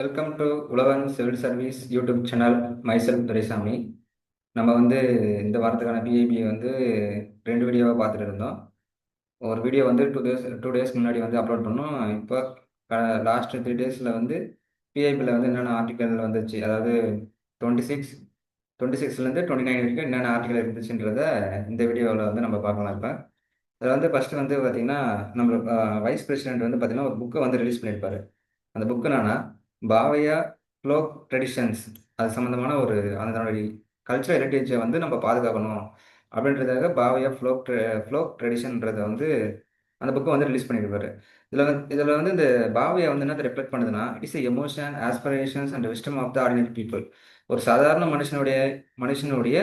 Welcome to Uzhavan civil service YouTube channel. Myself Duraisamy. நம்ம இந்த வாரத்துக்கான பிஐபி ரெண்டு வீடியோவாக பார்த்துட்டு இருந்தோம். ஒரு வீடியோ 2 டேஸ்க்கு முன்னாடி அப்லோட் பண்ணோம். இப்போ லாஸ்ட் 3 டேஸில் பிஐபியில் என்னென்ன ஆர்டிக்கல் வந்துச்சு, அதாவது 26 26லேருந்து 29 வரைக்கும் என்னென்ன ஆர்டிக்கல் இருந்துச்சுன்றத இந்த வீடியோவில் நம்ம பார்க்கலாம். இப்போ அதில் ஃபஸ்ட்டு பார்த்தீங்கன்னா, நம்ம வைஸ் பிரசிடென்ட் பார்த்தீங்கன்னா ஒரு புக்கை ரிலீஸ் பண்ணியிருப்பாரு. அந்த புக் என்னன்னா பாவையா ஃப்ளோக் ட்ரெடிஷன்ஸ். அது சம்மந்தமான அதனுடைய கல்ச்சரல் ஹெரிட்டேஜை நம்ம பாதுகாக்கணும் அப்படின்றதாக பாவையா ஃப்ளோக் ட்ரெடிஷன்ன்றதை அந்த புக்கை ரிலீஸ் பண்ணியிருப்பாரு. இதில் இந்த பாவையா என்ன ரிஃப்ளெக்ட் பண்ணுதுன்னா, it is emotion, aspirations and wisdom of the ordinary people. ஒரு சாதாரண மனுஷனுடைய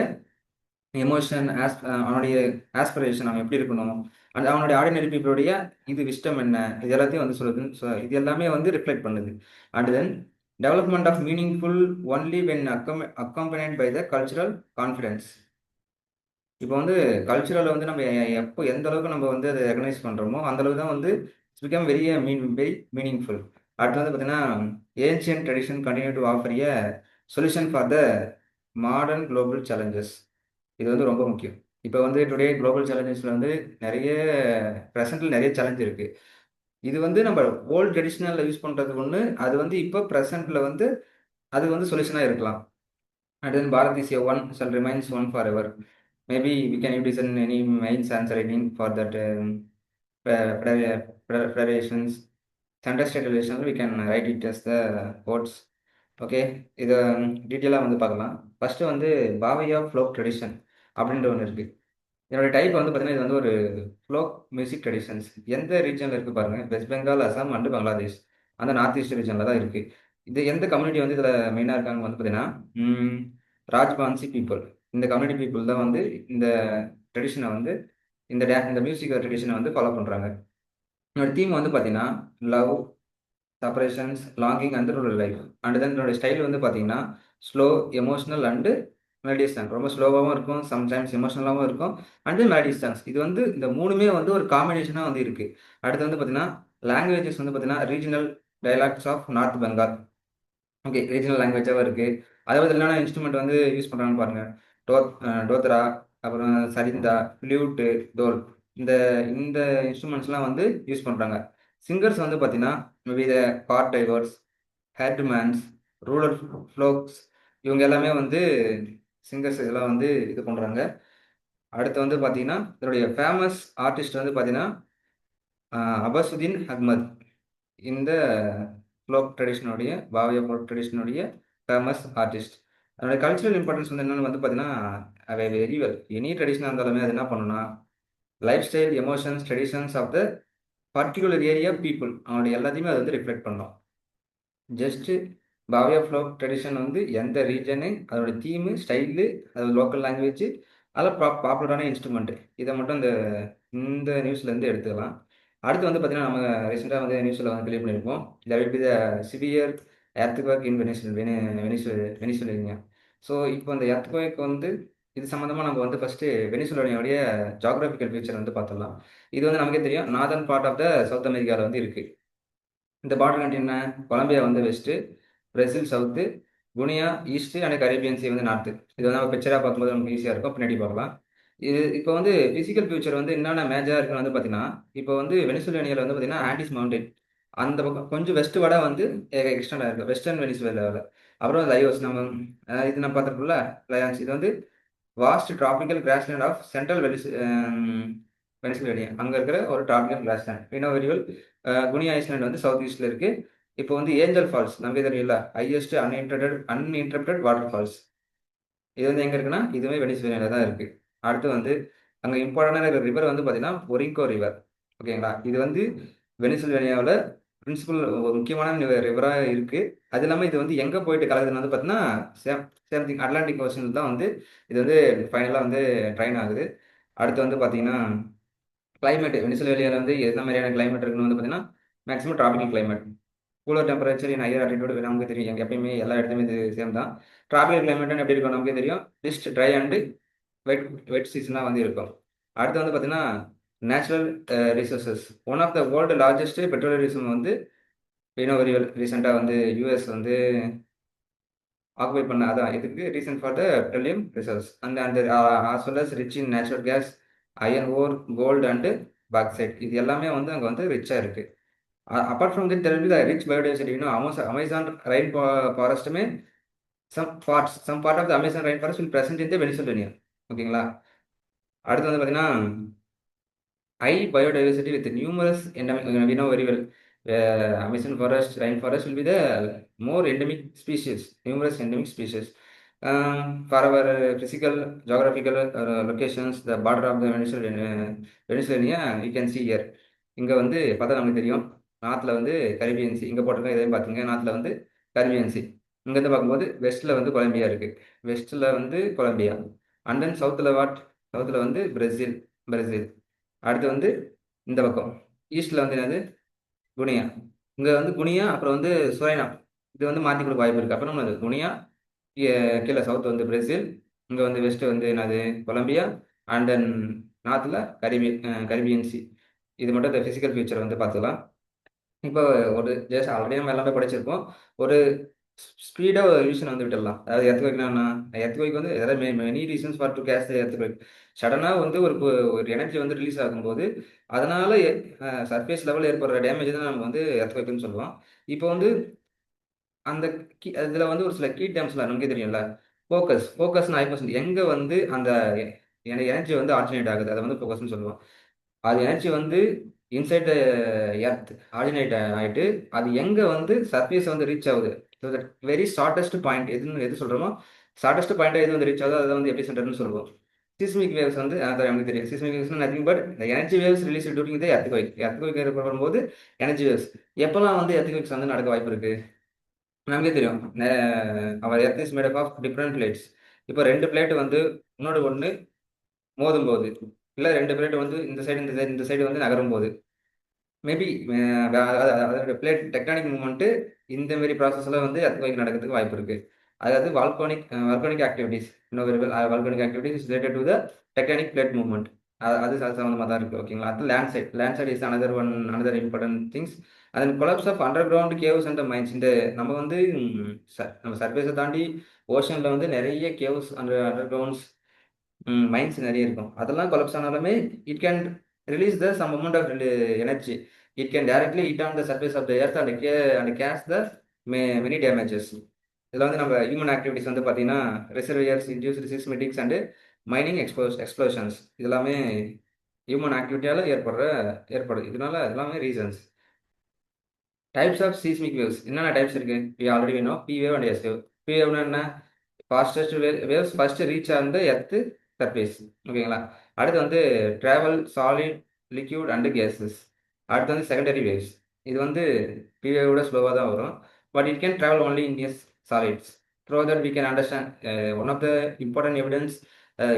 எமோஷன், அவனுடைய ஆஸ்பிரேஷன், அவன் எப்படி இருக்கணும், அண்ட் அவனுடைய ஆர்டினரி பீப்புளுடைய விஸ்டம் என்ன, இது எல்லாத்தையும் சொல்லுது. ஸோ இது எல்லாமே ரிஃப்ளெக்ட் பண்ணுது. And then development of meaningful only when accompanied by the cultural confidence. இப்போ கல்ச்சுரல் நம்ம எப்போ எந்த அளவுக்கு நம்ம அதை ரெகனைஸ் பண்ணுறோமோ அந்த அளவுக்கு தான் இட்ஸ் பிகம் வெரி மீனிங்ஃபுல். அடுத்து பார்த்தீங்கன்னா, ancient tradition continue to offer a solution for the modern global challenges. இது ரொம்ப முக்கியம். இப்போ டுடே குளோபல் சேலஞ்சஸில் நிறைய ப்ரெசென்ட்டில் நிறைய சேலஞ்ச் இருக்குது. இது நம்ம ஓல்டு ட்ரெடிஷ்னலில் யூஸ் பண்ணுறது ஒன்று, அது இப்போ ப்ரெசென்ட்டில் அது சொல்யூஷனாக இருக்கலாம். And then Bharat is a one shall remains one forever. Maybe we can utilise in any mains answer writing for that federations centre state relation we can write it as the quotes. Okay, இதை டீட்டெயிலாக பார்க்கலாம். First பாவையா fluke tradition அப்படின்ற ஒன்று இருக்குது. என்னோடய type பார்த்தீங்கன்னா, இது ஒரு ஃப்ளோக் மியூசிக் ட்ரெடிஷன்ஸ். எந்த ரீஜனில் இருக்குது பாருங்கள், வெஸ்ட் பெங்கால், அசாம் அண்டு பங்களாதேஷ், அந்த நார்த் ஈஸ்ட் ரீஜனில் தான் இருக்குது. இது எந்த கம்யூனிட்டி இதில் மெயினாக இருக்காங்க பார்த்தீங்கன்னா, ராஜ்பான்சி பீப்புள். இந்த கம்யூனிட்டி பீப்புள் தான் இந்த ட்ரெடிஷனை இந்த மியூசிக் ட்ரெடிஷனை ஃபாலோ பண்ணுறாங்க. என்னோட தீம் பார்த்தீங்கன்னா, love, separations, longing and rural life. And then என்னோட ஸ்டைல் பார்த்தீங்கன்னா, slow, emotional and melodious song. ரொம்ப ஸ்லோவாகவும் இருக்கும், சம்டைம்ஸ் எமோஷனலாகவும் இருக்கும், அண்ட் மெலடியஸ் சாங்ஸ். இது இந்த மூணுமே ஒரு காம்பினேஷனாக இருக்குது. அடுத்து பார்த்தீங்கன்னா, லாங்குவேஜஸ் பார்த்தீங்கன்னா regional dialects of north Bengal. Okay, regional லாங்குவேஜாகவும் இருக்குது. அதே மாதிரி என்னென்ன இன்ஸ்ட்ருமெண்ட் யூஸ் பண்ணுறாங்கன்னு பாருங்கள். டோத்ரா, அப்புறம் சரிந்தா, ஃப்ளூட்டு, தோல். இந்த இந்த இன்ஸ்ட்ருமெண்ட்ஸ்லாம் யூஸ் பண்ணுறாங்க. சிங்கர்ஸ் பார்த்தீங்கன்னா, மேபி த கார் டைவர்ஸ், ஹேட்மேன்ஸ், ரூரல் ஃப்ளோக்ஸ், இவங்க எல்லாமே சிங்கர்ஸ் இதெல்லாம் இது பண்ணுறாங்க. அடுத்து பார்த்தீங்கன்னா, இதனுடைய ஃபேமஸ் ஆர்டிஸ்ட் பார்த்தீங்கன்னா அபசுதீன் அஹ்மத். இந்த ஃப்ளோக் ட்ரெடிஷனுடைய பாவியா ஃப்ளோக் ட்ரெடிஷனுடைய ஃபேமஸ் ஆர்டிஸ்ட். அதனுடைய கல்ச்சுரல் இம்பார்ட்டன்ஸ் என்னென்னு பார்த்தீங்கன்னா, அவை வெரி வெல். எனி ட்ரெடிஷனாக இருந்தாலுமே அது என்ன பண்ணுன்னா, life style, emotions, traditions of the particular area people, அவனுடைய எல்லாத்தையுமே அது ரிஃப்ளெக்ட் பண்ணும். ஜஸ்ட்டு பாவியா ஃப்ளோக் ட்ரெடிஷன் எந்த ரீஜனு, அதோட தீமு, ஸ்டைலு, அது லோக்கல் லாங்குவேஜ், அதில் பாப்புலரான இன்ஸ்ட்ருமெண்ட்டு, இதை மட்டும் இந்த நியூஸ்லேருந்து எடுத்துக்கலாம். அடுத்து பார்த்தீங்கன்னா, நம்ம ரீசெண்டாக நியூஸில் கிளியர் பண்ணியிருப்போம். There will be the severe earthquake in Venezuela. So இப்போ இந்த எர்த்குவேக் இது சம்மந்தமாக நம்ம ஃபஸ்ட்டு வெனிசுலேனியாவுடைய ஜாகிரபிக்கல் ஃபீச்சர் பார்த்துடலாம். இது நமக்கே தெரியும், northern part of the south அமெரிக்காவில் இருக்குது. இந்த பார்டர் கண்ட்ரி என்ன, Colombia west, Brazil south, Guyana east, and Caribbean sea north. இது நம்ம பிக்சராக பார்க்கும்போது நமக்கு ஈஸியாக இருக்கும், பின்னாடி பார்க்கலாம். இது இப்போ ஃபிசிக்கல் ஃபியூச்சர் என்னென்ன மேஜராக இருக்குன்னு பார்த்தீங்கன்னா, இப்போ வெனிசுலேனியாவில் பார்த்தீங்கன்னா ஆண்டிஸ் மவுண்டன் அந்த பக்கம் கொஞ்சம் வெஸ்ட் வட எக்ஸ்டெண்ட் ஆகிருக்கு, வெஸ்டர்ன் வெனிசுவேலாவில். அப்புறம் லையோஸ், நம்ம இது நம்ம பார்த்துருக்கோம்ல, லயான்ஸ். இது vast tropical grassland of central Venezuela. அங்கே இருக்கிற ஒரு டிராபிக்கல் கிராஸ்லேண்ட். இன்னும் வெரிவல் குனியா ஐஸ்லேண்ட் சவுத் ஈஸ்டில் இருக்குது. இப்போ ஏஞ்சல் ஃபால்ஸ் நமக்கு தெரியல, ஹையஸ்ட் அன்இன்டரப்டட் வாட்டர் ஃபால்ஸ். இது எங்கே இருக்குன்னா, இதுவுமே வெனிசுவேலியாவில் தான் இருக்குது. அடுத்து அங்கே இம்பார்ட்டண்டான ரிவர் பார்த்தீங்கன்னா ஒரிங்கோ ரிவர். ஓகேங்களா, இது வெனிசுவேலியாவில் பிரின்சிபல் ஒரு முக்கியமான ரிவராக இருக்குது. அது இல்லாமல் இது எங்கே போயிட்டு கலக்குதுன்னு பார்த்தீங்கன்னா, சேம் திங் அட்லாண்டிக் ஓஷனில் தான் இது ஃபைனலாக ட்ரைன் ஆகுது. அடுத்து பார்த்தீங்கன்னா, கிளைமேட் வெனிசுவேலியாவில் எந்த மாதிரியான கிளைமேட் இருக்குன்னு பார்த்தீங்கன்னா, maximum tropical climate. Cooler temperature in higher altitude நமக்கு தெரியும், எங்கே எப்பயுமே எல்லா இடத்துலையுமே இது சேம் தான். டிராபிக்கல் கிளைமேட்னு எப்படி இருக்கும் நமக்கே தெரியும், ஜஸ்ட் ட்ரை அண்டு வெட் சீசனாக இருக்கும். அடுத்து பார்த்தீங்கன்னா, natural resources. One of the world largest petroleum very well ரீசெண்டாக வந்து யூஎஸ் வந்து ஆக்குபை பண்ண அதான் இதுக்கு reason for the petroleum reserves அந்த as well as rich in natural gas, iron ore, gold and bauxite. இது எல்லாமே வந்து அங்கே வந்து ரிச்சாக இருக்கு. Apart from that there will be rich biodiversity. இன்னும் அமேசான் ரெயின் ஃபாரஸ்ட்டுமே some part of the Amazon rain forest will present in the Venezuela. ஓகேங்களா? அடுத்து வந்து பார்த்தீங்கன்னா high biodiversity with numerous endemic, we know very well, Amazon forest, rainforest will be the more endemic species, numerous endemic species. For our physical, geographical locations, the border of the Venezuela, you can see here. இங்கே வந்து பார்த்தா நமக்கு தெரியும், நார்த்தில் வந்து Caribbean C, இங்கே போட்டிருக்கோம் இதையும் பார்த்தீங்க, நார்த்தில் வந்து கரிபியன் சி. இங்கேருந்து பார்க்கும்போது வெஸ்ட்டில் வந்து கொலம்பியா இருக்குது, வெஸ்ட்டில் வந்து கொலம்பியா. அண்ட் தென் சவுத்தில் வந்து பிரேசில். அடுத்து வந்து இந்த பக்கம் ஈஸ்டில் வந்து என்னது, குனியா. இங்கே வந்து குனியா, அப்புறம் வந்து சுரைனா. இது வந்து மாற்றி கொடுக்க வாய்ப்பு இருக்குது. அப்புறம் என்னது குனியா, கீழே சவுத் வந்து பிரேசில், இங்கே வந்து வெஸ்ட்டு வந்து என்னது கொலம்பியா, அண்ட் தென் நார்த்தில் கரிபியன் சி. இது மட்டும் இந்த ஃபிசிக்கல் ஃபியூச்சர் வந்து பார்த்துக்கலாம். இப்போ ஒரு ஜஸ்ட் ஆல்ரெடி நம்ம எல்லாமே படிச்சிருப்போம். ஒரு ஸ்பீடாக ஒரு ரிவிஷன் வந்து விட்டுடலாம். அதாவது எர்த்குவேக்னா, எர்த்குவேக் வந்து ஏதாவது many reasons for to cause the earthquake. சடனாக வந்து ஒரு எனர்ஜி வந்து ரிலீஸ் ஆகும்போது அதனால சர்ஃபேஸ் லெவலில் ஏற்படுற டேமேஜ் தான் நம்ம வந்து எர்த்குவேக்னு சொல்லுவோம். இப்போ வந்து அந்த இதில் வந்து ஒரு சில கீ டேர்ம்ஸ்லாம் நமக்கே தெரியும்ல. ஃபோக்கஸ்னா ஹைப்பர்சன்ட் எங்கே வந்து அந்த எனர்ஜி வந்து ஆல்டர்னேட் ஆகுது, அதை வந்து ஃபோக்கஸ்னு சொல்லுவோம். அது எனர்ஜி வந்து இன்சைட் த எர்த் ஆரிஜினேட் ஆகிட்டு அது எங்கே வந்து சர்ஃபேஸ் வந்து ரீச் ஆகுது. So that very shortest point எது சொல்கிறோமோ, ஷார்ட்டஸ்ட் பாயிண்ட்டாக எது வந்து ரீச் ஆகுதோ அதை வந்து எபிசென்டர்னு சொல்லுவோம். சிஸ்மிக் வேவ்ஸ் வந்து அதான் நமக்கு தெரியும். Seismic waves nothing but energy waves release during the earthquake ஏற்படும்போது எனர்ஜி வேவ்ஸ் எப்போல்லாம் வந்து எர்த்குவேக்ஸ் வந்து நடக்க வாய்ப்பு இருக்குது நமக்கே தெரியும். Our earth is made of different plates. இப்போ 2 பிளேட் வந்து இன்னொரு ஒன்று மோதும் போது, இல்லை 2 பிளேட் வந்து இந்த சைடு வந்து நகரும் போது, மேபி அதோட பிளேட் டெக்டானிக் மூவ்மெண்ட்டு இந்த மாரி ப்ராசஸ்லாம் வந்து எர்த்குவேக் நடக்கிறதுக்கு வாய்ப்பு இருக்குது. அதாவது வால்கானிக் ஆக்டிவிட்டீஸ், இன்னொரு volcanic activities is related to the tectonic plate movement. அது சம்மந்தமாக தான் இருக்குது. ஓகேங்களா? அது landslide is another important things. அதன் collapse of underground caves and mines. இந்த நம்ம வந்து நம்ம சர்ஃபேஸை தாண்டி ஓஷனில் வந்து நிறைய கேவ்ஸ் அண்டர் கிரவுண்ட்ஸ் மைண்ட்ஸ் நிறைய இருக்கும். அதெல்லாம் கொலாப்ஸ் ஆனாலுமே it can release the some amount of energy. It can directly hit on the surface of the earth and cause the many damages. இதில் வந்து நம்ம ஹியூமன் ஆக்டிவிட்டிஸ் வந்து பார்த்தீங்கன்னா reservoirs, induced seismics and mining explosions இதெல்லாமே human ஆக்டிவிட்டியால் ஏற்படுது. இதனால எல்லாமே reasons. Types of seismic waves என்னென்ன டைப்ஸ் இருக்குது? We already know P wave and S wave. P வேவ்னா என்ன? Fastest waves first reach on the earth surface. ஓகேங்களா? அடுத்து வந்து travel solid, liquid and gases. அடுத்து வந்து செகண்டரி வேவ்ஸ். இது வந்து பி வேவோட ஸ்லோவாக தான் வரும். But it can travel only in S solids. Through that we can understand one of the important evidence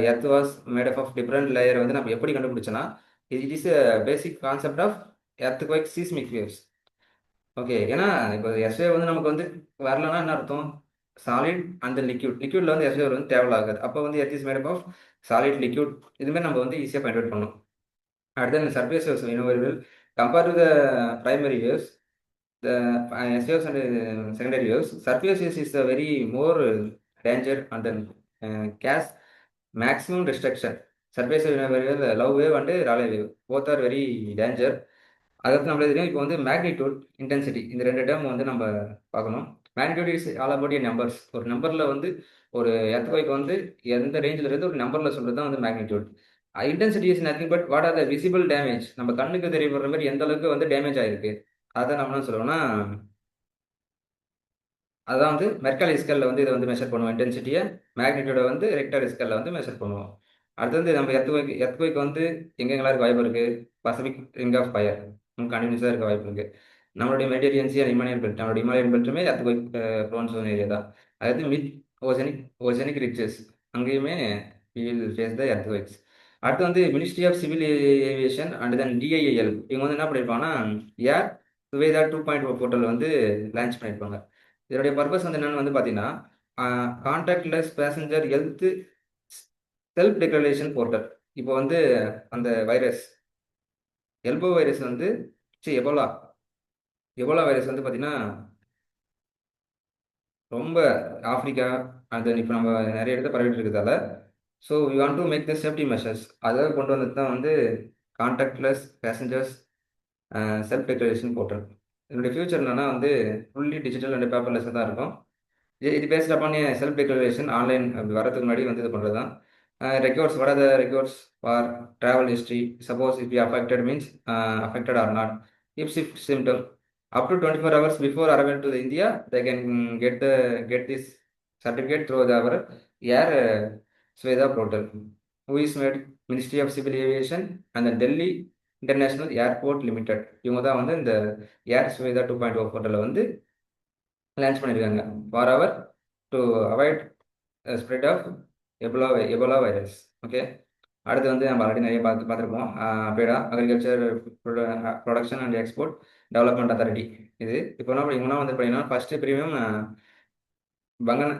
earth was made of different layer வந்து நம்ம எப்படி கண்டுபிடிச்சோன்னா, it is basic concept of earthquake seismic waves. Okay. ஏன்னா இப்போ S A வந்து நமக்கு வந்து வரலன்னா என்ன அர்த்தம்? சாலிட் அண்ட் லிக்யூட்ல வந்து எஸ்ஏ வந்து ட்ராவல் ஆகாது. அப்போ வந்து earth is made of solid, liquid இதுமாரி நம்ம வந்து ஈஸியாக பயன்படுத்த பண்ணணும். அடுத்து இந்த surface waves will compare to the primary waves, the SAS and secondary waves, surface waves is the very more danger and then cause maximum destruction. Surface wave, love wave and Rayleigh wave both are very danger. அதாவது நம்மளுக்கு தெரியும். இப்போ வந்து magnitude, intensity இந்த 2 term வந்து நம்ம பார்க்கணும். Magnitude is all about a numbers. ஒரு நம்பரில் வந்து ஒரு எர்த்குவேக் வந்து எந்த ரேஞ்சில் இருந்து ஒரு நம்பரில் சொல்கிறது தான் வந்து magnitude. Intensity is nothing but what are the visible damage. நம்ம கண்ணுக்கு தெரியப்படுற மாதிரி எந்த அளவுக்கு வந்து டேமேஜ் ஆகிருக்கு அதை நம்ம என்ன சொல்லுவோம்னா, அதான் வந்து மெர்காலி ஸ்கேலில் வந்து இதை வந்து மெஷர் பண்ணுவோம். இன்டென்சிட்டியை மேக்னிடியூட வந்து ரெக்டார் ஸ்கேலில் வந்து மெஷர் பண்ணுவோம். அடுத்து வந்து நம்ம எர்த்குவேக் வந்து எங்கெங்கெல்லாம் இருக்க வாய்ப்பு இருக்குது? பசிபிக் ரிங் ஆஃப் ஃபயர் கண்டினியூஸாக இருக்க வாய்ப்பு இருக்குது. நம்மளுடைய Mediterranean sea and Himalayan belt, நம்மளுடைய இமாலயன் பெல்ட்டுமே எர்த்குவேக் ப்ரோன் ஜோன் ஏரியா தான். அதாவது மிட் ஓசனிக் ரிச்சஸ் அங்கேயுமே we will face the earthquakes. அடுத்து வந்து ministry of civil aviation and then DIAL இவங்க வந்து என்ன பண்ணியிருப்பாங்கன்னா ஏர் சுவேதா 2.0 போர்ட்டல் வந்து லான்ச் பண்ணியிருப்பாங்க. இதனுடைய பர்பஸ் வந்து என்னன்னு வந்து பார்த்தீங்கன்னா contactless passenger health self declaration portal. இப்போ வந்து அந்த வைரஸ் எல்போ வைரஸ் வந்து எபோலா எபோலா வைரஸ் வந்து பார்த்தீங்கன்னா, ரொம்ப ஆஃப்ரிக்கா அண்ட் தென் இப்போ நம்ம நிறைய இடத்துல பரவிட்டு இருக்கிறதால, so we want to make the safety measures. அதாவது கொண்டு வந்தது தான் வந்து contactless passengers self declaration portal. இதனுடைய ஃபியூச்சர் என்னன்னா வந்து ஃபுல்லி டிஜிட்டல் அண்ட் பேப்பர்லெஸ்ஸாக தான் இருக்கும். இது based upon self declaration online அப்படி வரதுக்கு முன்னாடி வந்து இது பண்ணுறது தான். Records what are the records for travel history, suppose if you affected means affected or not, if symptom up to 24 hours before arrival to the India, they can get this certificate through our air Sweda portal, who is made Ministry of Civil Aviation and the Delhi International Airport Limited. இவங்க தான் வந்து இந்த ஏர் ஸ்வேதா 2.0 போர்ட்டலை வந்து launch பண்ணியிருக்காங்க for our to avoid spread of Ebola virus. Okay, அடுத்து வந்து நம்ம already நிறைய பார்த்துருப்போம். APEDA agriculture production and export development authority. இது இப்போ என்ன இவங்கன்னா வந்து பார்த்தீங்கன்னா ஃபஸ்ட்டு ப்ரீமியம் பங்கன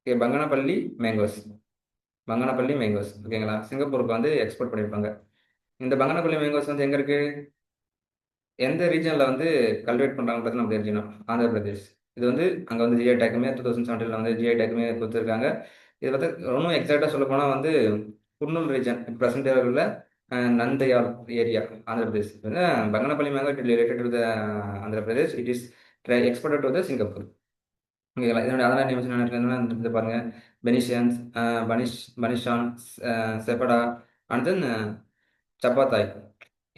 பங்கனப்பள்ளி மேங்கோஸ் ஓகேங்களா, சிங்கப்பூருக்கு வந்து எக்ஸ்போர்ட் பண்ணியிருப்பாங்க. இந்த பங்கனப்பள்ளி மேங்கோஸ் வந்து எங்கே இருக்குது, எந்த ரீஜனில் வந்து கல்டிவேட் பண்ணுறாங்கன்றது நம்ம தெரிஞ்சுக்கணும். ஆந்திர பிரதேஷ். இது வந்து அங்கே வந்து ஜிஐ டேக்குமே 2017 வந்து ஜிஐ டேக்குமே கொடுத்துருக்காங்க. இது வந்து இன்னும் எக்ஸாக்டாக சொல்ல போனால் வந்து குன்னூல் ரீஜன் ப்ரெசென்ட் உள்ள Nandyal area Andhra Pradesh. Banganapalli mango it related to the Andhra Pradesh. It is exported to the Singapore. ஓகேங்களா, இதனுடைய அதர் நேம்ஸ் என்ன பாருங்க, பெனிஷியன்ஸ், பனிஷான், செப்படா அண்ட் தென் சப்பாத்தாய்.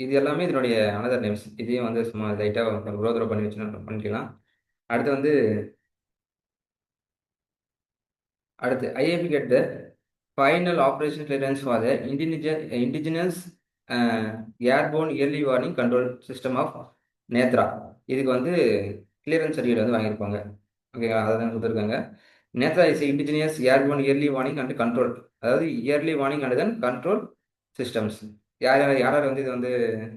இது எல்லாமே இதனுடைய அனதர் நேம்ஸ். இதையும் வந்து சும்மா லைட்டாக க்ரோத்ரோ பண்ணி வச்சு பண்ணிக்கலாம். அடுத்து வந்து IAF get the final operation clearance for the indigenous airborne early warning control system of Netra. இதுக்கு வந்து கிளியரன்ஸ் சர்டிஃபிகேட் வந்து வாங்கியிருப்பாங்க. ஓகேங்களா, அதை தான் கொடுத்துருக்காங்க. Netra is indigenous airborne early warning and control, அதாவது early warning and then control systems. யார் வந்து இது வந்து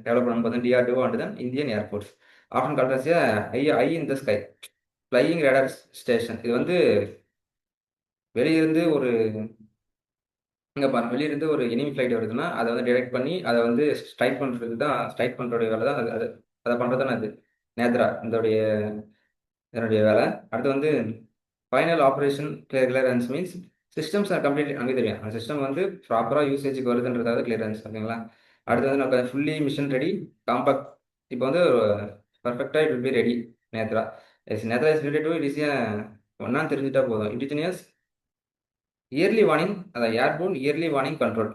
டெவலப் பண்ணணும் பார்த்தா DRDO and then Indian airports often called as eye in the sky flying radar station. இது வந்து வெளியிருந்து ஒரு இங்கே பாருங்க, வெளியிருந்து ஒரு எனிமி ஃப்ளைட் வருதுன்னா அதை வந்து டிடெக்ட் பண்ணி அதை வந்து ஸ்ட்ரைக் பண்ணுறது தான், ஸ்ட்ரைக் பண்ணுறோடைய வேலை தான் அது. அதை பண்ணுறது தானே அது நேத்ரா இதனுடைய வேலை. அடுத்து வந்து final operation clearance means systems are complete. அங்கே தெரியும் அந்த சிஸ்டம் வந்து ப்ராப்பராக யூசேஜுக்கு வருதுன்றதாவது கிளியரன்ஸ். ஓகேங்களா, அடுத்து வந்து நம்ம ஃபுல்லி மிஷன் ரெடி காம்பாக்ட். இப்போ வந்து பர்ஃபெக்டாக it will be ready Netra. Netra is relative it is ஒன்னான்னு தெரிஞ்சுட்டா போதும். இண்டிஜினியஸ் இயர்லி வார்னிங், அதான் ஏர்போர்ன் இயர்லி வார்னிங் கண்ட்ரோல்.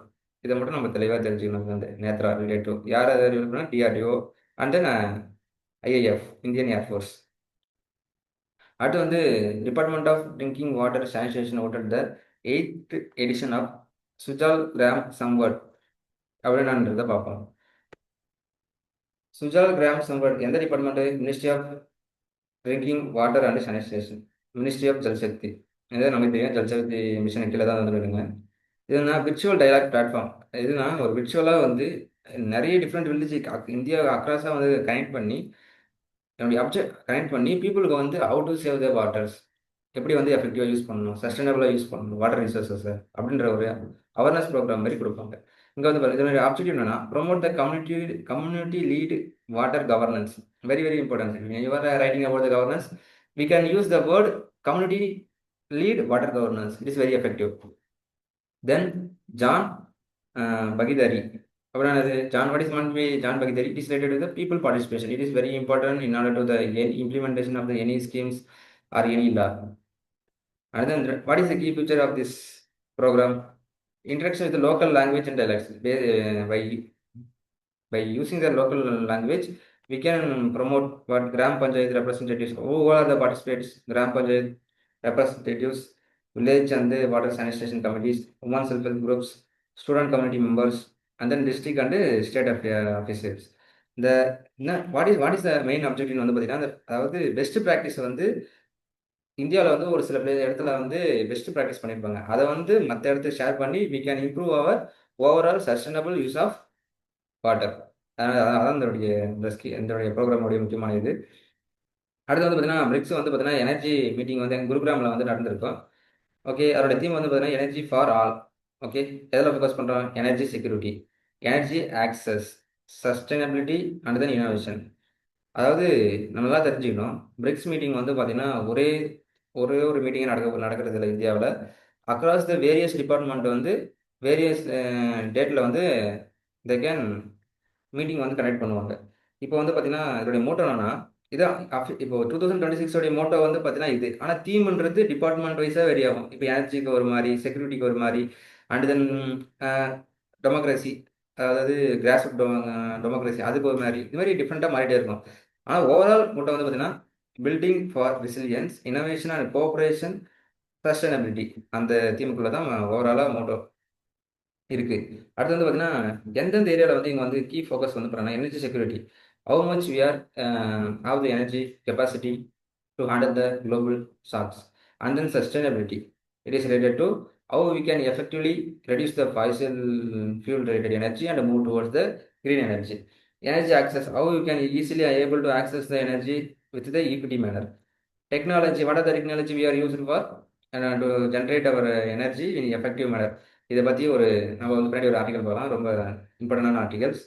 இதை மட்டும் நம்ம தெளிவாக தெரிஞ்சுக்கணும். வந்து நேத்ரா ரிலேட்டிவ் யார் அதை relate DRDO and then IAF Indian Air Force. அடுத்து வந்து department of drinking water sanitation hosted the 8th edition of Sujal Gram Samvad அப்படின்றத பார்ப்போம். சுஜால் கிராம் சம்வர்ட் எந்த department? Ministry of drinking water and sanitation, ministry of Jal Shakti. இதை நமக்கு தெரியும், ஜல்சக்தி மிஷன் கீழே தான் வந்துடுங்க. இதுனா விர்ச்சுவல் டைலாக் பிளாட்ஃபார்ம். இதுனா ஒரு விர்ச்சுவலாக வந்து நிறைய டிஃப்ரெண்ட் வில்லேஜ் இந்தியா அக்ராஸாக வந்து கனெக்ட் பண்ணி என்னுடைய அப்ஜெக்ட் கனெக்ட் பண்ணி பீப்புளுக்கு வந்து how to save the waters, எப்படி வந்து எஃபெக்டிவாக யூஸ் பண்ணணும், சஸ்டைனபிளாக யூஸ் பண்ணணும் வாட்டர் ரிசோர்ஸஸை அப்படின்ற ஒரு அவேர்னஸ் ப்ரோக்ராம் மாதிரி கொடுப்பாங்க. இங்கே வந்து இதனுடைய ஆப்ஜெக்டிவ் என்னன்னா promote the community led water governance. Very very important. You're writing about the governance we can use the word community led water governance. It is very effective. Then Jan Bhagidari. அப்புறம் John, what is meant by John Bhagidari? It is related to the people participation. It is very important in order to the implementation of the any schemes or any law. And then what is the key feature of this program? Interaction with the local language and dialects. By using the local language, we can promote what Gram Panchayat representatives. Who are the participants? Gram Panchayat representatives, village and the water sanitation committees, women self-help groups, student community members, and then district and state officials. What is the main objective வந்து பார்த்தீங்கன்னா, அதாவது best practice வந்து இந்தியாவில் வந்து ஒரு சில இடத்துல வந்து பெஸ்ட் ப்ராக்டிஸ் பண்ணியிருப்பாங்க. அதை வந்து மற்ற இடத்துக்கு ஷேர் பண்ணி we can improve our overall sustainable use of water. அதான் இதனுடைய ப்ரோக்ராமுடைய முக்கியமான இது. அடுத்து வந்து பார்த்தீங்கன்னா பிரிக்ஸ் வந்து பார்த்தீங்கன்னா எனர்ஜி மீட்டிங் வந்து எங்கள் குருகிராமில் வந்து நடந்திருக்கும். ஓகே, அதோட தீம் வந்து பார்த்தீங்கன்னா எனர்ஜி ஃபார் ஆல். ஓகே, எதில் ஃபோக்கஸ் பண்ணுறோம்? Energy security, energy access, sustainability and then innovation. அதாவது நம்ம நல்லா தெரிஞ்சுக்கணும். பிரிக்ஸ் மீட்டிங் வந்து பார்த்தீங்கன்னா, ஒரே ஒரே ஒரு மீட்டிங்கே நடக்கிறது இல்ல இந்தியாவுல. அக்ராஸ் த வேரியஸ் டிபார்ட்மெண்ட் வந்து வேரியஸ் டேட்ல வந்து தே கேன் மீட்டிங் வந்து கனெக்ட் பண்ணுவாங்க. இப்போ வந்து பார்த்தீங்கன்னா, இதோடைய மோட்டோ என்னன்னா, இதான் இப்போ 2026 உடைய மோட்டோ வந்து பார்த்தீங்கன்னா இது. ஆனா தீம்ன்றது டிபார்ட்மெண்ட் வைஸா வேரி ஆகும். இப்போ எனர்ஜிக்கு ஒரு மாரி, செக்யூரிட்டிக்கு ஒரு மாரி, அண்ட் தென் அ டெமோக்ரசி, அதாவது கிராஸ் ரூட் டெமோக்ரசி அதுக்கு ஒரு மாரி, இது மாரி டிஃப்ரெண்ட்டா மாறிட்டே இருக்கும். ஆனா ஓவரால் மோட்டோ வந்து பார்த்தீங்கன்னா, building for resilience, innovation and cooperation, sustainability அந்த தீமுக்குள்ள தான் ஓவராலா மோட்டோ இருக்கு. அடுத்து வந்து பார்த்தீங்கன்னா, எந்தெந்த ஏரியால வந்து இங்க வந்து கீ ஃபோக்கஸ் வந்து பண்ணாங்கன்னா, energy security. How much we are have the energy capacity to handle the global shocks. And then sustainability. It is related to how we can effectively reduce the fossil fuel related energy and move towards the green energy. Energy access, how you can easily able to access the energy with the equity manner. Technology, what are the technology we are using for to generate our energy in effective manner. இதை பற்றி நம்ம வந்து பின்னாடி ஒரு article பார்க்கலாம், ரொம்ப இம்பார்ட்டண்டான articles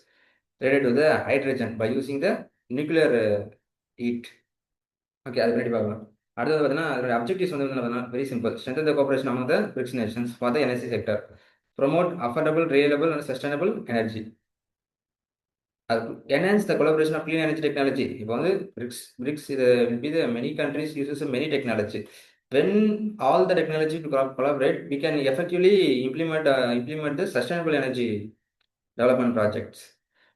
related to the hydrogen by using the nuclear heat. Okay, அது பின்னாடி பார்க்கலாம். அடுத்தது பார்த்தீங்கன்னா அதோட அப்ஜெக்டிவ்ஸ் வந்து பார்த்தீங்கன்னா very simple. Strengthen the cooperation among the BRICS nations for the energy sector. Promote affordable, reliable and sustainable energy. Enhance the collaboration of clean energy technology. இப்போ வந்து BRICS இது will be the many countries uses many technology. When all the technology to collaborate, we can effectively implement the sustainable energy development projects.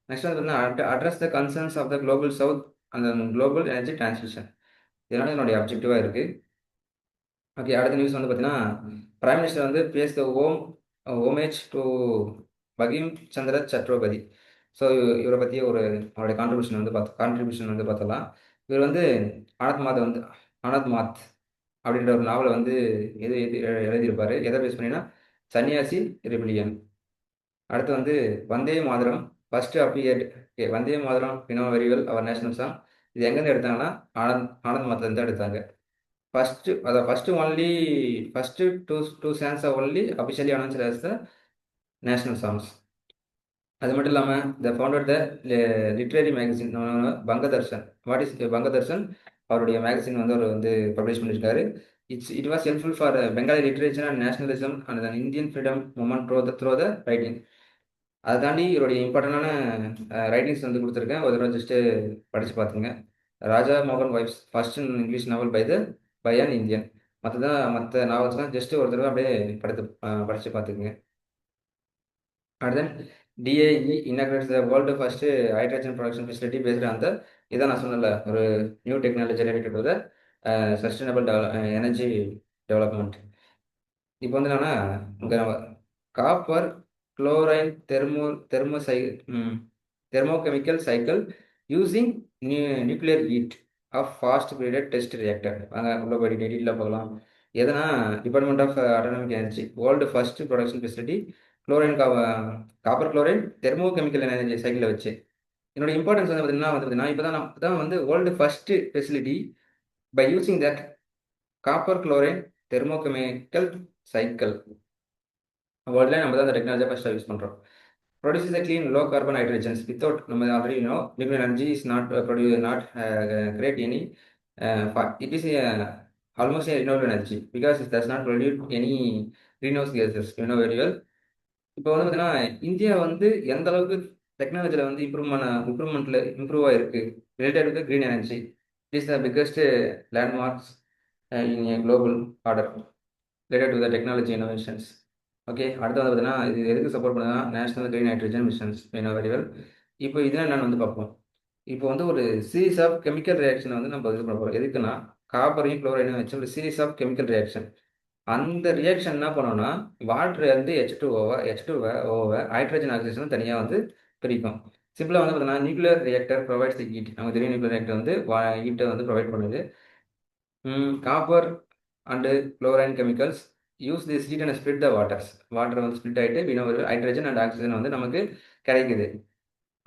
Next one வந்து address the concerns of the global south and the global energy transition. இதனால என்னுடைய அப்ஜெக்டிவாக இருக்கு. Okay, அடுத்த news வந்து பார்த்தீங்கன்னா, prime minister வந்து pays the homage to Bankim Chandra Chattopadhyay. So இவரை பற்றி அவருடைய கான்ட்ரிபியூஷன் வந்து பார்த்தலாம். இவர் வந்து ஆனத் மாத் அப்படின்ற ஒரு நாவலை வந்து எது எது எழுதியிருப்பார். எதை பேஸ் பண்ணினா சன்னியாசி ரெபிலியன். அடுத்து வந்து Vande Mataram first appeared. Okay, Vande Mataram we know very well our national song. இது எங்கேருந்து எடுத்தாங்கன்னா ஆனந்த் மாத்லேருந்து எடுத்தாங்க. First two songs are only officially announced as the national songs. அது மட்டும் இல்லாமல் founded the literary magazine Bangadarshan. What is Bangadarshan? அவருடைய மேகசின் வந்து அவர் வந்து பப்ளிஷ் பண்ணியிருக்காரு. It was helpful for Bengali literature and nationalism and then Indian freedom movement through the writing. அதை தாண்டி இவருடைய இம்பார்ட்டண்டான ரைட்டிங்ஸ் வந்து கொடுத்துருக்கேன். ஒரு தடவை ஜஸ்ட்டு படித்து பார்த்துங்க. ராஜா மோகன் wife's first English novel by an Indian. மற்ற நாவல்ஸ்லாம் ஜஸ்ட்டு ஒரு தடவை அப்படியே படித்து பார்த்துக்குங்க. And then DAE inaugurates the world first hydrogen production facility based on the இதான் நான் சொன்னல ஒரு new technology related to the sustainable energy development. இப்போ வந்து என்னன்னா இங்கே நம்ம copper chlorine thermochemical cycle using nuclear heat of fast period test reactor. வாங்க உள்ள போய் டீட்டெயிலாக பார்க்கலாம். எதனா department of atomic energy world first production facility chlorine copper chlorine thermochemical energy சைக்கிளை வச்சு. என்னோட இம்பார்ட்டன்ஸ் வந்து பார்த்தீங்கன்னா இப்போ தான் வந்து world first facility by using that copper chlorine thermochemical cycle. வேர்ல்டில் நம்ம தான் அந்த டெக்னாலஜியை ஃபஸ்ட்டாக யூஸ் பண்ணுறோம். Produces a clean low carbon hydrogens without, நம்ம already know nuclear energy is not create any it is almost a renewable energy because it does not produce any greenhouse gases, you know very well. இப்போ வந்து பார்த்தீங்கன்னா India வந்து எந்த அளவுக்கு டெக்னாலஜியில் வந்து improve ஆகிருக்கு related with green energy. It is the biggest landmarks in a global order related to the technology innovations. Okay, அடுத்து வந்து பார்த்தீங்கன்னா இது எதுக்கு சப்போர்ட் பண்ணுதுன்னா national green hydrogen missions very well. இப்போ இதெல்லாம் என்னென்னு வந்து பார்ப்போம். இப்போ வந்து ஒரு சீரீஸ் ஆஃப் கெமிக்கல் ரியாக்ஷனை வந்து நம்ம இது பண்ண போகிறோம். எதுக்குன்னா காப்பரையும் குளோரைனையும் வச்சு ஒரு சீரீஸ் ஆஃப் கெமிக்கல் ரியாக்ஷன். அந்த ரியாக்ஷன் என்ன பண்ணோம்னா வாட்டர் வந்து H2O ஹைட்ரஜன் ஆக்சிஜன் தனியாக வந்து பிரிக்கும். சிம்பிளாக வந்து பார்த்தீங்கன்னா nuclear reactor provides the heat. நமக்கு தெரியும் நியூக்ளியர் ரியாக்டர் வந்து ஹீட்டை வந்து ப்ரொவைட் பண்ணுது. Copper and chlorine chemicals use this heat and split the water வந்து ஸ்ப்ளிட் ஆகிட்டு ஹைட்ரஜன் அண்ட் ஆக்சிஜன் வந்து நமக்கு கிடைக்குது.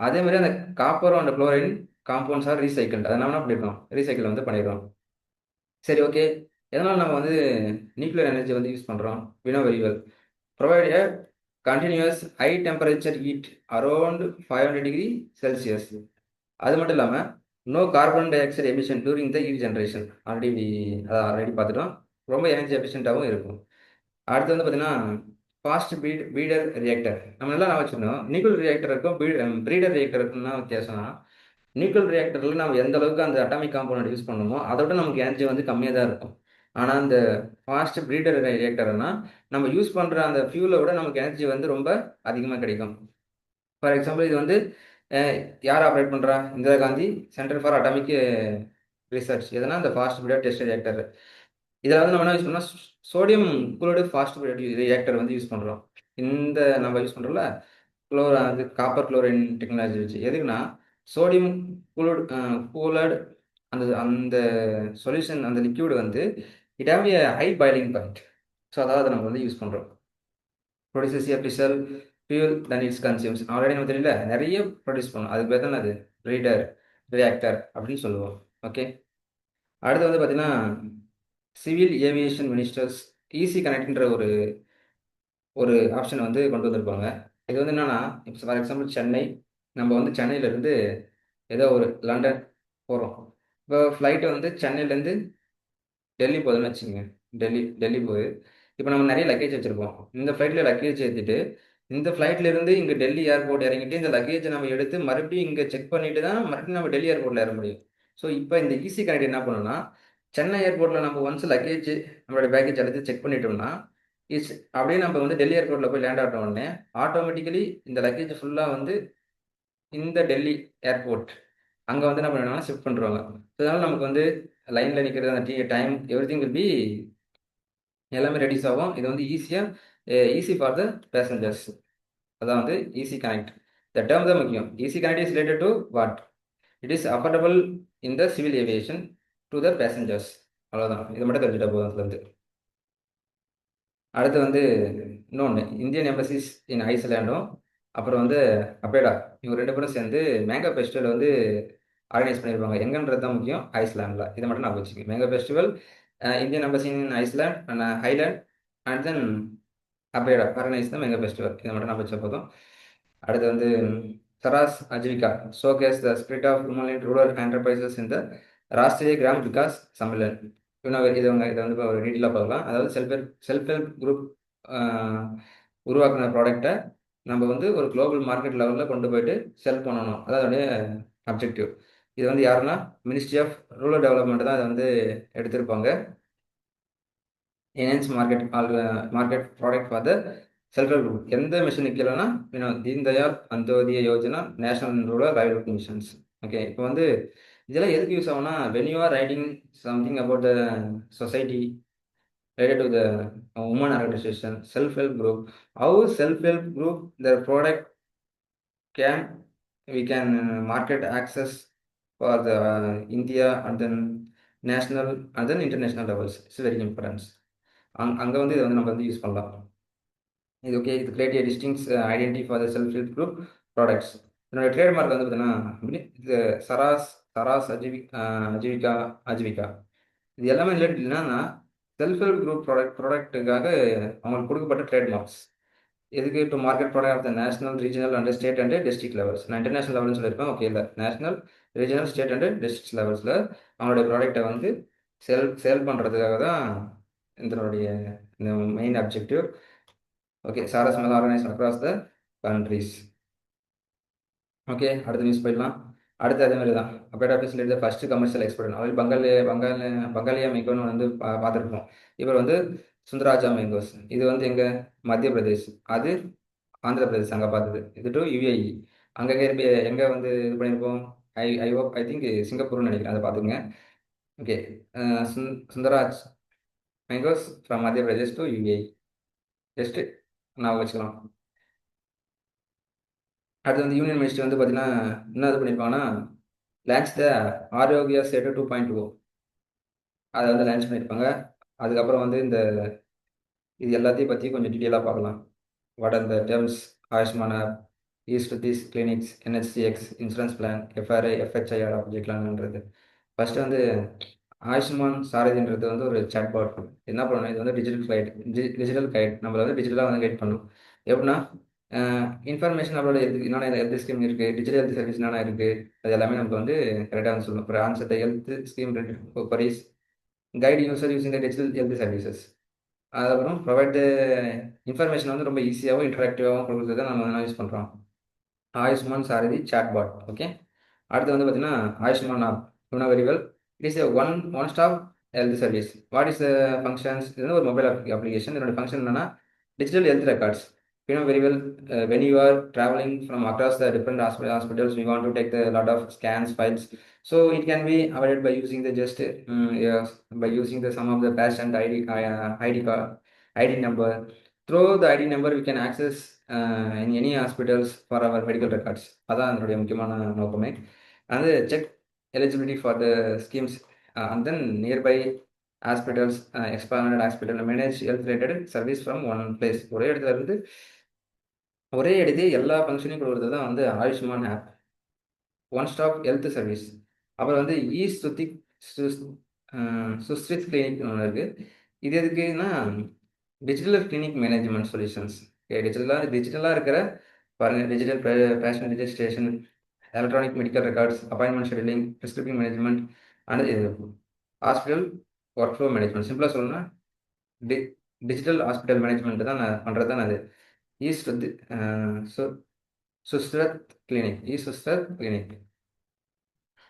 அதே மாதிரி அந்த காப்பரும் and chlorine compounds are recycle. அதை நம்ம என்ன பண்ணிடுறோம், ரீசைக்கிள் வந்து பண்ணிடுறோம். சரி, ஓகே, எதனால் நம்ம வந்து நியூக்ளியர் எனர்ஜி வந்து யூஸ் பண்ணுறோம்? Very well. Provide a continuous high temperature heat around 500 degree Celsius. அது மட்டும் இல்லாமல் no carbon dioxide emission during the heat generation. Already பார்த்துட்டோம். ரொம்ப எனர்ஜி எஃபிஷியன்ட்டாகவும் இருக்கும். அடுத்து வந்து பார்த்தீங்கன்னா ஃபாஸ்ட் பீடர் ரியாக்டர். நம்ம நல்லா நான் வச்சுக்கணும். நியூக்ளியர் ரியாக்டர் இருக்கும், ப்ரீடர் ரியாக்டர் இருக்குன்னா வித்தியாசம்னா, நியூக்ளியர் ரியாக்டரில் நம்ம எந்த அளவுக்கு அந்த அட்டாமிக் காம்பவுண்ட் யூஸ் பண்ணணுமோ அதை விட நமக்கு எனர்ஜி வந்து கம்மியாக தான் இருக்கும். ஆனால் இந்த ஃபாஸ்ட் ப்ரீடர் ரியாக்டர்னா நம்ம யூஸ் பண்ணுற அந்த ஃபியூலை விட நமக்கு எனர்ஜி வந்து ரொம்ப அதிகமாக கிடைக்கும். ஃபார் எக்ஸாம்பிள் இது வந்து அஹ், யார் ஆப்ரேட் பண்ணுறா? Indira Gandhi centre for atomic research. எதனா இந்த ஃபாஸ்ட் ப்ரீடர் டெஸ்ட் ரியாக்டர். இதில் வந்து நம்ம என்ன யூஸ் பண்ணோம்? சோடியம் குளோரைடு ஃபாஸ்ட் ரியாக்டர் வந்து யூஸ் பண்ணுறோம். இந்த நம்ம யூஸ் பண்ணுறோம்ல அது காப்பர் குளோரைன் டெக்னாலஜி வச்சு. எதுக்குன்னா சோடியம் கூலர்டு அந்த அந்த சொல்யூஷன், அந்த லிக்யூடு வந்து it have a high boiling point. So அதாவது நம்ம வந்து யூஸ் பண்ணுறோம். Produces a fissile fuel then its consumes. Already நம்ம தெரியல நிறைய ப்ரொடியூஸ் பண்ணோம். அதுக்கு பேர் தான் அது ரீடர் ரியாக்டர் அப்படின்னு சொல்லுவோம். ஓகே. அடுத்து வந்து பார்த்தீங்கன்னா சிவில் ஏவியேஷன் மினிஸ்டர்ஸ் ஈஸி கனெக்ட்ன்ற ஒரு ஒரு ஆப்ஷன் வந்து கொண்டு வந்திருப்பாங்க. இது வந்து என்னன்னா, இப்போ ஃபார் எக்ஸாம்பிள் சென்னை, நம்ம வந்து சென்னையிலேருந்து ஏதோ ஒரு லண்டன் போகிறோம். இப்போ ஃப்ளைட்டு வந்து சென்னையிலேருந்து டெல்லி போகுதுன்னு வச்சுக்கோங்க. டெல்லி போகுது. இப்போ நம்ம நிறைய லக்கேஜ் வச்சுருப்போம். இந்த ஃப்ளைட்டில் லக்கேஜ் ஏற்றிட்டு இந்த ஃப்ளைட்லேருந்து இங்கே டெல்லி ஏர்போர்ட் இறங்கிட்டு இந்த லக்கேஜை நம்ம எடுத்து மறுபடியும் இங்கே செக் பண்ணிட்டு தான் மறுபடியும் நம்ம டெல்லி ஏர்போர்ட்டில் ஏற முடியும். ஸோ இப்போ இந்த ஈஸி கனெக்ட் என்ன பண்ணணும்னா, சென்னை ஏர்போர்ட்டில் நம்ம ஒன்ஸ் லக்கேஜ் நம்மளோட பேக்கேஜ் எல்லாத்தையும் செக் பண்ணிட்டோம்னா இட்ஸ் அப்படியே நம்ம வந்து டெல்லி ஏர்போர்ட்டில் போய் லேண்ட் ஆகிட்ட உடனே ஆட்டோமேட்டிக்கலி இந்த லக்கேஜ் ஃபுல்லாக வந்து இந்த டெல்லி ஏர்போர்ட் அங்கே வந்து என்ன பண்ணுவாங்கன்னா ஷிஃப்ட் பண்ணுறாங்க. ஸோ அதனால் நமக்கு வந்து லைனில் நிற்கிறது அந்த time every thing will be எல்லாமே ரெடியூஸ் ஆகும். இது வந்து ஈஸி ஃபார் த பேசஞ்சர்ஸ். அதான் வந்து ஈஸி கனெக்ட். இந்த டேர்ம் தான் முக்கியம். Easy connect is related to what? It is affordable in the civil aviation to the passengers. அவ்வளோதான். இது மட்டும் தெரிஞ்சுட்டா போதும் அதுலேருந்து. அடுத்து வந்து இன்னொன்று இந்தியன் எம்பசிஸ் இன் ஐஸ்லாண்டும் அப்புறம் வந்து அபேடா, இவங்க ரெண்டு பேரும் சேர்ந்து மேங்கோ ஃபெஸ்டிவல் வந்து ஆர்கனைஸ் பண்ணியிருப்பாங்க. எங்கன்றது தான் முக்கியம். ஐஸ்லாண்டில். இதை மட்டும் நான் வச்சுக்கேன். Mango festival, Indian embassy in Iceland and highland and then APEDA organise தான் மேங்கோ ஃபெஸ்டிவல். இதை மட்டும் நான் வச்ச போதும். அடுத்து வந்து Saras Aajeevika showcase the spirit of women rural enterprises இந்த ராஷ்டிரிய கிராம் விகாஸ் சம்மேளன். இதை வந்து இப்போ ஒரு டீட்டெயிலாக பார்க்கலாம். அதாவது செல்ஃப் ஹெல்ப் குரூப் உருவாக்குன ப்ராடக்டை நம்ம வந்து ஒரு குளோபல் மார்க்கெட் லெவலில் கொண்டு போயிட்டு செல் பண்ணணும். அதான் அதோடைய அப்ஜெக்டிவ். இது வந்து யாருன்னா மினிஸ்ட்ரி ஆஃப் ரூரல் டெவலப்மெண்ட் தான் இதை வந்து எடுத்திருப்பாங்க. Enhance market product for the self help group. எந்த மிஷன் கீழேனா Deen Dayal Antyodaya Yojana national rural livelihood missions. Okay. இப்போ வந்து இதெல்லாம் எதுக்கு யூஸ் ஆகும்னா when you are writing something about the society related to the women organization, self-help group, how self-help group, their product can, we can market access for the India and then national and then international levels. It's very important. அங்கே வந்து இதை வந்து நம்ம வந்து use பண்ணலாம். இது okay. இது create a distinct identity for the self-help group products. என்னோட ட்ரேட்மார்க் வந்து பார்த்தீங்கன்னா இது சராஸ் சராஸ் அஜீவிகா அஜீவிகா. இது எல்லாமே ரிலேட்டட் என்னன்னா செல்ஃப் ஹெல்ப் குரூப் ப்ராடக்ட்டுக்காக அவங்களுக்கு கொடுக்கப்பட்ட ட்ரேட்மார்க்ஸ். எதுக்கு? To market product of the national regional and state and district levels. நான் இன்டர்நேஷனல் லெவல்னு சொல்லியிருப்பேன். ஓகே. இல்லை, national regional state and district லெவல்ஸில் அவங்களுடைய ப்ராடக்டை வந்து சேல் பண்ணுறதுக்காக தான் இதனுடைய இந்த மெயின் அப்ஜெக்டிவ். ஓகே. சாரஸ் மேலே organise across the countries. Okay. அடுத்த நியூஸ் போயிடலாம். அடுத்து அதே மாதிரி தான் APEDA facility the first commercial export. அவர் பங்காளியா மேங்கோன்னு வந்து பார்த்துருப்போம். இவர் வந்து சுந்தராஜா மேங்கோஸ். இது வந்து எங்கே? மத்திய பிரதேஷ். அது ஆந்திர பிரதேஷ் அங்கே பார்த்தது. இது டு யுஏஇ. அங்கே எங்கே வந்து இது பண்ணியிருப்போம்? ஐ திங்க் சிங்கப்பூர்னு நினைக்கிறேன். அதை பார்த்துங்க. ஓகே. சுந்தராஜ் மேங்கோஸ் ஃப்ரம் மத்திய பிரதேஷ் டு யுஏஇ. ஜஸ்ட்டு நான் வச்சுக்கலாம். அடுத்து வந்து யூனியன் மினிஸ்ட்ரி வந்து பார்த்தீங்கன்னா என்ன இது பண்ணியிருப்பாங்கன்னா லான்ச் த ஆரோக்கியா சேட்டு 2.0 அதை வந்து லான்ச் பண்ணியிருப்பாங்க. அதுக்கப்புறம் வந்து இது எல்லாத்தையும் பற்றி கொஞ்சம் டீட்டெயிலாக பார்க்கலாம். What are the terms? Ayushman app, east this clinics, NHCX, insurance plan, FRI, FHIR அப்ஜெக்ட்லான்ன்றது. ஃபர்ஸ்ட் வந்து ஆயுஷ்மான் சாரதின்றது வந்து ஒரு சாட்பாட். என்ன பண்ணணும்? இது வந்து டிஜிட்டல் கைட் நம்மளை வந்து டிஜிட்டலாக வந்து கைட் பண்ணும். எப்படின்னா இன்ஃபர்மேஷன் நம்மளோட என்னென்ன ஹெல்த் ஸ்கீம் இருக்குது, டிஜிட்டல் ஹெல்த் சர்வீஸ் என்னென்ன இருக்குது, அது எல்லாமே நமக்கு வந்து கரெக்டாக வந்து சொல்லணும். அப்புறம் answer the health scheme queries, guide user using the digital health services. அதுக்கப்புறம் ப்ரொவைட் த இன்ஃபர்மேஷன் வந்து ரொம்ப ஈஸியாகவும் இன்டராக்டிவாகவும் கொடுக்குறது தான் நம்ம என்ன யூஸ் பண்ணுறோம். ஆயுஷ்மான் சாரதி சாட்பாட். ஓகே, அடுத்து வந்து பார்த்தீங்கன்னா Ayushman app. Very well, it is one stop health service. What is the functions? இது வந்து ஒரு மொபைல் அப்ளிகேஷன். இதோட ஃபங்க்ஷன் என்னன்னா digital health records. Very well, when you are traveling from across the different hospitals, we want to take the lot of scans files, so it can be avoided by using the just yes, by using the some of the patient id card, id number. Through the id number we can access in any hospitals for our medical records. அதான் அதனுடைய முக்கியமான நோக்கமே. and check eligibility for the schemes, and then nearby hospitals, expanded hospital manage health related service from one place. ஒரே இடத்துல இருந்து ஒரே இடத்துல எல்லா ஃபங்க்ஷனையும் கொடுக்குறது தான் வந்து Ayushman app. One stop health service. அப்புறம் வந்து சுத்திக் சுஸ்ரித் கிளினிக் ஒன்று இருக்குது. இது எதுக்குன்னா டிஜிட்டல் கிளினிக் மேனேஜ்மெண்ட் சொல்யூஷன்ஸ். டிஜிட்டலாக இருக்கிற பாருங்கள், digital patient registration, electronic medical records, appointment scheduling, prescription management, and hospital work flow management. சிம்பிளாக சொல்லணும்னா டி டிஜிட்டல் ஹாஸ்பிட்டல் மேனேஜ்மெண்ட் தான் நான் பண்ணுறது தான் அது. வந்து சுஸ்ரத் கிளினிக்.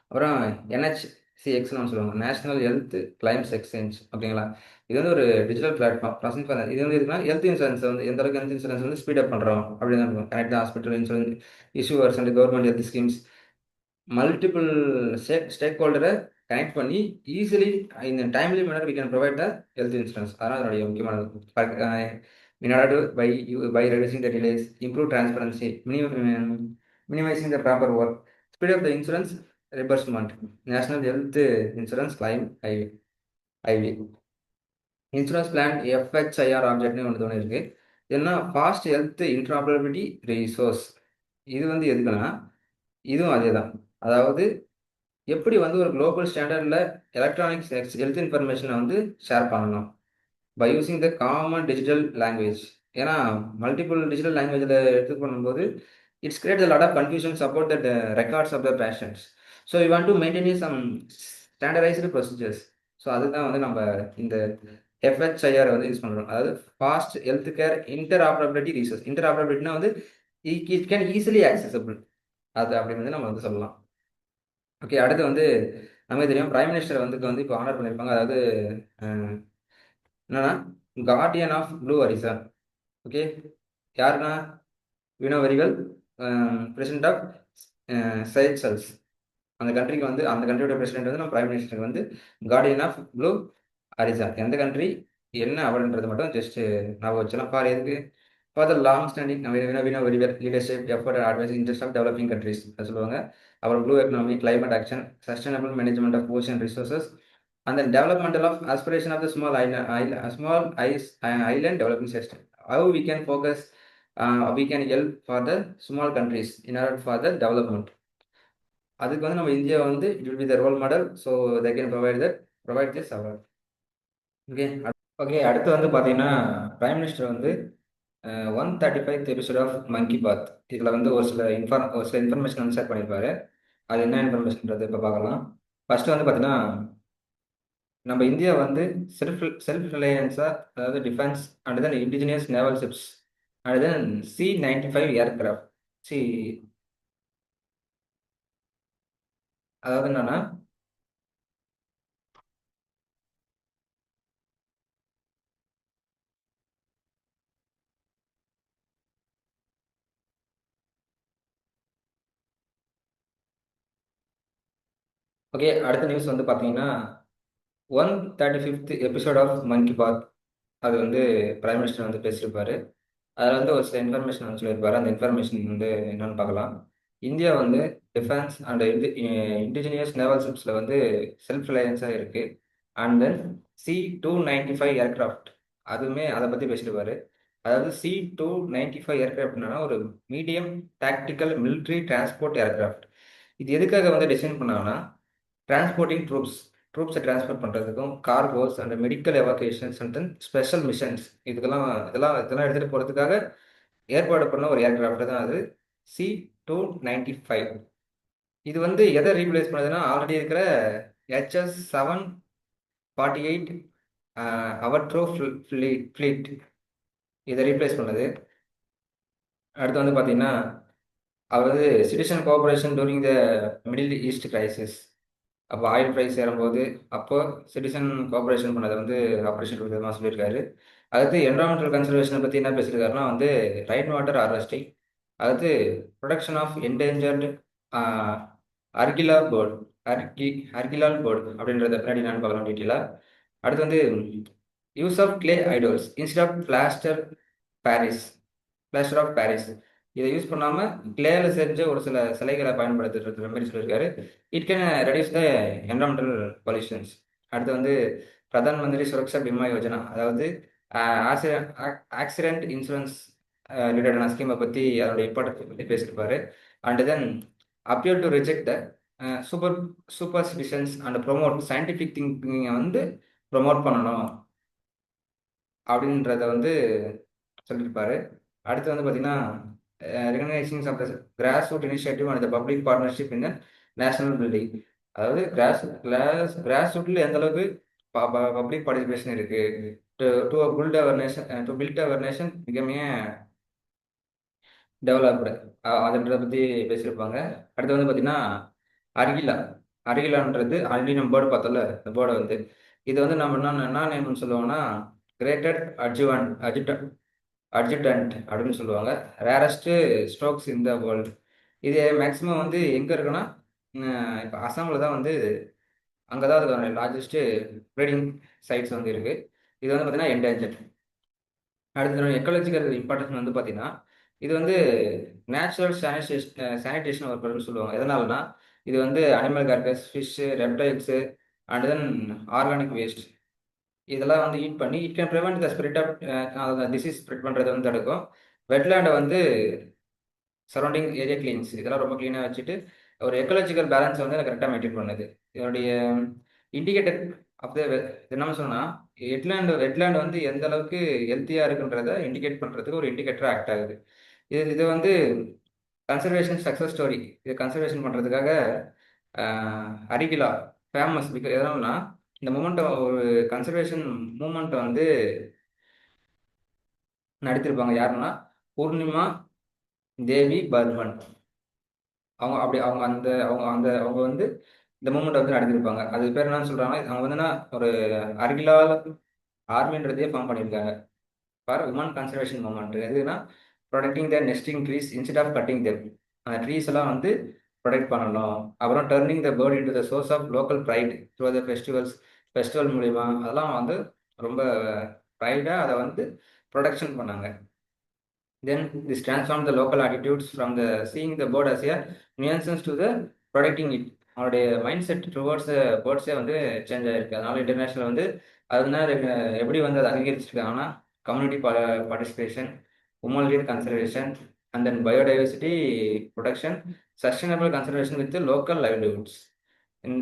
அப்புறம் NHCXன்னு சொல்லுவாங்க, நேஷனல் ஹெல்த் கிளைம்ஸ் எக்ஸ்சேஞ்ச். ஓகேங்களா, இது வந்து ஒரு டிஜிட்டல் பிளாட்ஃபார்ம். ப்ரசன்ட் பண்ண இது வந்து எதுக்குன்னா ஹெல்த் இன்சூரன்ஸ் வந்து எந்த அளவுக்கு ஹெல்த் இன்சூரன்ஸ் வந்து ஸ்பீட் அப் பண்ணுறோம் அப்படின்னு தான் இருக்கும். Connect hospital insurance issuers and government health schemes. Multiple ஸ்டேக் ஹோல்டரை கனெக்ட் பண்ணி easily in timely manner we can provide the health insurance. அதனால் அதனுடைய முக்கியமானது. in order to by reducing the delays, improve transparency, minimizing the proper work, speed up the insurance reimbursement, national health insurance claim IV insurance plan FHIR ஆப்ஜெக்ட்னு ஒன்று இருக்கு. என்ன fast health இன்டராபரபிலிட்டி resource. இது வந்து எதுக்குன்னா இதுவும் அதே தான். அதாவது எப்படி வந்து ஒரு குளோபல் ஸ்டாண்டர்டில் எலக்ட்ரானிக்ஸ் ஹெல்த் இன்ஃபர்மேஷனை வந்து ஷேர் பண்ணணும் by using the common digital language. ஏன்னா மல்டிபிள் டிஜிட்டல் லாங்குவேஜில் எடுத்து பண்ணும்போது it's create lot of confusions about that records of the patients. So you want to maintain some standardised procedures. So அதுதான் வந்து நம்ம இந்த FHIR வந்து யூஸ் பண்ணுறோம். அதாவது fast health care interoperability resource. இன்டர்ஆபரபிலிட்டினா வந்து இட் கேன் ஈஸிலி ஆக்சசபிள், அது அப்படின்னு வந்து நம்ம வந்து சொல்லலாம். ஓகே, அடுத்து வந்து நமக்கு தெரியும் பிரைம் மினிஸ்டர் வந்து இப்போ ஆனர் பண்ணியிருப்பாங்க. அதாவது என்னன்னா guardian of blue horizon. Okay, யாருன்னா very well, president of Seychelles. அந்த கண்ட்ரிக்கு வந்து அந்த கண்ட்ரியோட பிரசிடென்ட் வந்து நம்ம பிரைம் மினிஸ்டருக்கு வந்து கார்டியன் ஆஃப் ப்ளூ ஹரிசான். எந்த கண்ட்ரி என்ன அவர்ன்றது மட்டும் ஜஸ்ட் ஞாபகம் வச்சலாம். ஃபார் எதுக்கு? For the long standing very well leadership effort advice interest of developing countries அது சொல்லுவாங்க. அப்புறம் blue economy, climate action, sustainable management of ocean resources, and the developmental of aspiration of the small island developing system. How we can focus, we can help for the small countries in order for the development. அதுக்கு வந்து நம்ம India வந்து it will be the role model, so they can provide this award. Okay, அடுத்து வந்து பார்த்தீங்கன்னா prime minister வந்து 135th episode of மங்கி பாத். இதில் வந்து ஒரு சில இன்ஃபர்மேஷன் வந்து ஷேர் பண்ணியிருப்பாரு. அது என்ன இன்ஃபர்மேஷன்றது இப்போ பார்க்கலாம். ஃபர்ஸ்ட் வந்து பார்த்தீங்கன்னா நம்ம இந்தியா வந்து செல்ஃப் ரிலையன்ஸாக, அதாவது defence and then indigenous naval ships and then C-95 aircraft. அதாவது என்னன்னா ஓகே, அடுத்த நியூஸ் வந்து பார்த்தீங்கன்னா 135th எபிசோட் ஆஃப் மன் கி பாத். அது வந்து பிரைம் மினிஸ்டர் வந்து பேசியிருப்பாரு. அதில் வந்து ஒரு சில இன்ஃபர்மேஷன் வந்து சொல்லியிருப்பாரு. அந்த இன்ஃபர்மேஷன் வந்து என்னன்னு பார்க்கலாம். இந்தியா வந்து டிஃபென்ஸ் அண்ட் இண்டிஜினியஸ் நேவல் ஷிப்ஸில் வந்து செல்ஃப் ரிலையன்ஸாக இருக்குது. அண்ட் தென் C-295 ஏர்கிராஃப்ட், அதுவுமே அதை பற்றி பேசியிருப்பாரு. அதாவது C-295 ஏர்கிராஃப்ட்னா ஒரு medium tactical military transport aircraft. இது எதுக்காக வந்து டிசைன் பண்ணாங்கன்னா டிரான்ஸ்போர்ட்டிங் ட்ரூப்ஸை டிரான்ஸ்போர்ட் பண்ணுறதுக்கும், cargos and medical evacuations and then special missions இதெல்லாம் எடுத்துகிட்டு போகிறதுக்காக ஏற்பாடு பண்ண ஒரு ஏர்கிராஃப்ட் தான் அது C-295. இது வந்து எதை ரீப்ளேஸ் பண்ணுதுன்னா ஆல்ரெடி இருக்கிற HS-748 அவட்ரோ ஃப்ளீட் இதை ரீப்ளேஸ் பண்ணுது. அடுத்து வந்து பார்த்தீங்கன்னா அவர் வந்து citizen cooperation during the middle east crisis. அப்போ ஆயில் ப்ரைஸ் ஏறும்போது அப்போ சிட்டிசன் கோஆபரேஷன் பண்ணதை வந்து ஆப்ரேஷன் விதமாக சொல்லியிருக்காரு. அடுத்து என்வரான்மெண்டல் கன்சர்வேஷனை பற்றி என்ன பேசியிருக்காருன்னா வந்து ரைன் வாட்டர் ஹார்வெஸ்டிங், அடுத்து production of endangered Hargila bird அர்கிலால் பேர்டு அப்படின்றத பின்னாடி நான் பார்க்கலாம் டீட்டெயிலாக. அடுத்து வந்து use of clay idols instead of plaster of Paris. இதை யூஸ் பண்ணாமல் கிளேல செஞ்ச ஒரு சில சிலைகளை பயன்படுத்துறது மாதிரி சொல்லியிருக்காரு. It can reduce the environmental pollutions. அடுத்து வந்து பிரதான் மந்திரி சுரக்ஷா பீமா யோஜனா, அதாவது ஆக்சிடென்ட் இன்சூரன்ஸ் ரிலேட்டடான ஸ்கீமை பற்றி அதோட இம்பார்ட்டன்ஸ் பற்றி பேசியிருப்பாரு. And then appear to reject the superstitions and promote scientific திங்கிங்கை வந்து ப்ரொமோட் பண்ணணும் அப்படின்றத வந்து சொல்லியிருப்பாரு. அடுத்து வந்து பார்த்தீங்கன்னா recognising of the grass root initiative and the public partnership in the national building. அதாவது கிராஸ் ரூட்ல எந்த அளவுக்கு பப்ளிக் பார்ட்டிசிபேஷன் இருக்கு to build our nation become a developed அதுன்றதை பற்றி பேசியிருப்பாங்க. அடுத்து வந்து பார்த்தீங்கன்னா அர்கிலா அர்கிலான்றது ஆல்ரெடி நம்ம பேர்டு பார்த்தோம்ல, இந்த பேர்டை வந்து இது வந்து நம்ம என்ன நேம்னு சொல்லுவோம்னா கிரேட்டட் அட்ஜுடன்ட் அப்படின்னு சொல்லுவாங்க. Rarest strokes in the world. இது மேக்ஸிமம் வந்து எங்கே இருக்குன்னா இப்போ அசாமில் தான் வந்து அங்கே தான் அதோட லார்ஜஸ்ட்டு ப்ரீடிங் சைட்ஸ் வந்து இருக்குது. இது வந்து பார்த்தீங்கன்னா என்டேஞ்சர்ட். அடுத்து எக்காலஜிக்கல் இம்பார்ட்டன்ஸ் வந்து பார்த்தீங்கன்னா இது வந்து நேச்சுரல் சானிடேஷன் ஒர்க்கர்னு சொல்லுவாங்க. எதனாலனா இது வந்து animal carcass, fish, reptiles and then organic waste இதெல்லாம் வந்து ஈட் பண்ணி it can prevent the spread of disease spread பண்ணுறதை வந்து தடுக்கும். வெட்லேண்டை வந்து சரௌண்டிங் ஏரியா கிளீன்ஸ் இதெல்லாம் ரொம்ப க்ளீனாக வச்சுட்டு ஒரு எக்கலாஜிக்கல் பேலன்ஸ் வந்து அதை கரெக்டாக மெயின்டைன் பண்ணுது. இதனுடைய இண்டிகேட்டர் ஆஃப் த என்ன சொன்னால் வெட்லேண்ட் வந்து எந்த அளவுக்கு ஹெல்த்தியாக இருக்குன்றத இண்டிகேட் பண்ணுறதுக்கு ஒரு இண்டிகேட்டராக ஆக்ட் ஆகுது. இது வந்து கன்சர்வேஷன் சக்ஸஸ் ஸ்டோரி. இதை கன்சர்வேஷன் பண்ணுறதுக்காக அரிகிலா ஃபேமஸ். பிகாஸ் எதனால்னா இந்த மூமெண்ட்டை ஒரு கன்சர்வேஷன் மூமெண்ட்டை வந்து நடத்திருப்பாங்க. யாருன்னா பூர்ணிமா தேவி பர்மன். அவங்க வந்து இந்த மூமெண்ட்டை வந்து நடத்திருப்பாங்க. அது பேர் என்னன்னு சொல்கிறாங்க, அவங்க வந்து ஒரு அர்கிலால் ஆர்மின்றதையே ஃபார்ம் பண்ணியிருக்காங்க ஃபார் உமன் கன்சர்வேஷன் மூமெண்ட். எதுனா protecting the nesting trees instead of cutting them. அந்த ட்ரீஸ் எல்லாம் வந்து ப்ரொடெக்ட் பண்ணணும். அப்புறம் turning the bird into the source of local pride through the festival மூலிமா அதெல்லாம் வந்து ரொம்ப ப்ரைடாக அதை வந்து ப்ரொடக்ஷன் பண்ணாங்க. Then this transformed the local attitudes from the seeing the bird as a nuisance to the protecting it. அவனுடைய mind set towards பேர்ட்ஸே வந்து change ஆகிருக்கு. அதனால இன்டர்நேஷ்னல் வந்து அதனால எப்படி வந்து அதை அங்கீகரிச்சிருக்காங்கன்னா community participation, women led conservation and then biodiversity production, sustainable conservation with local livelihoods.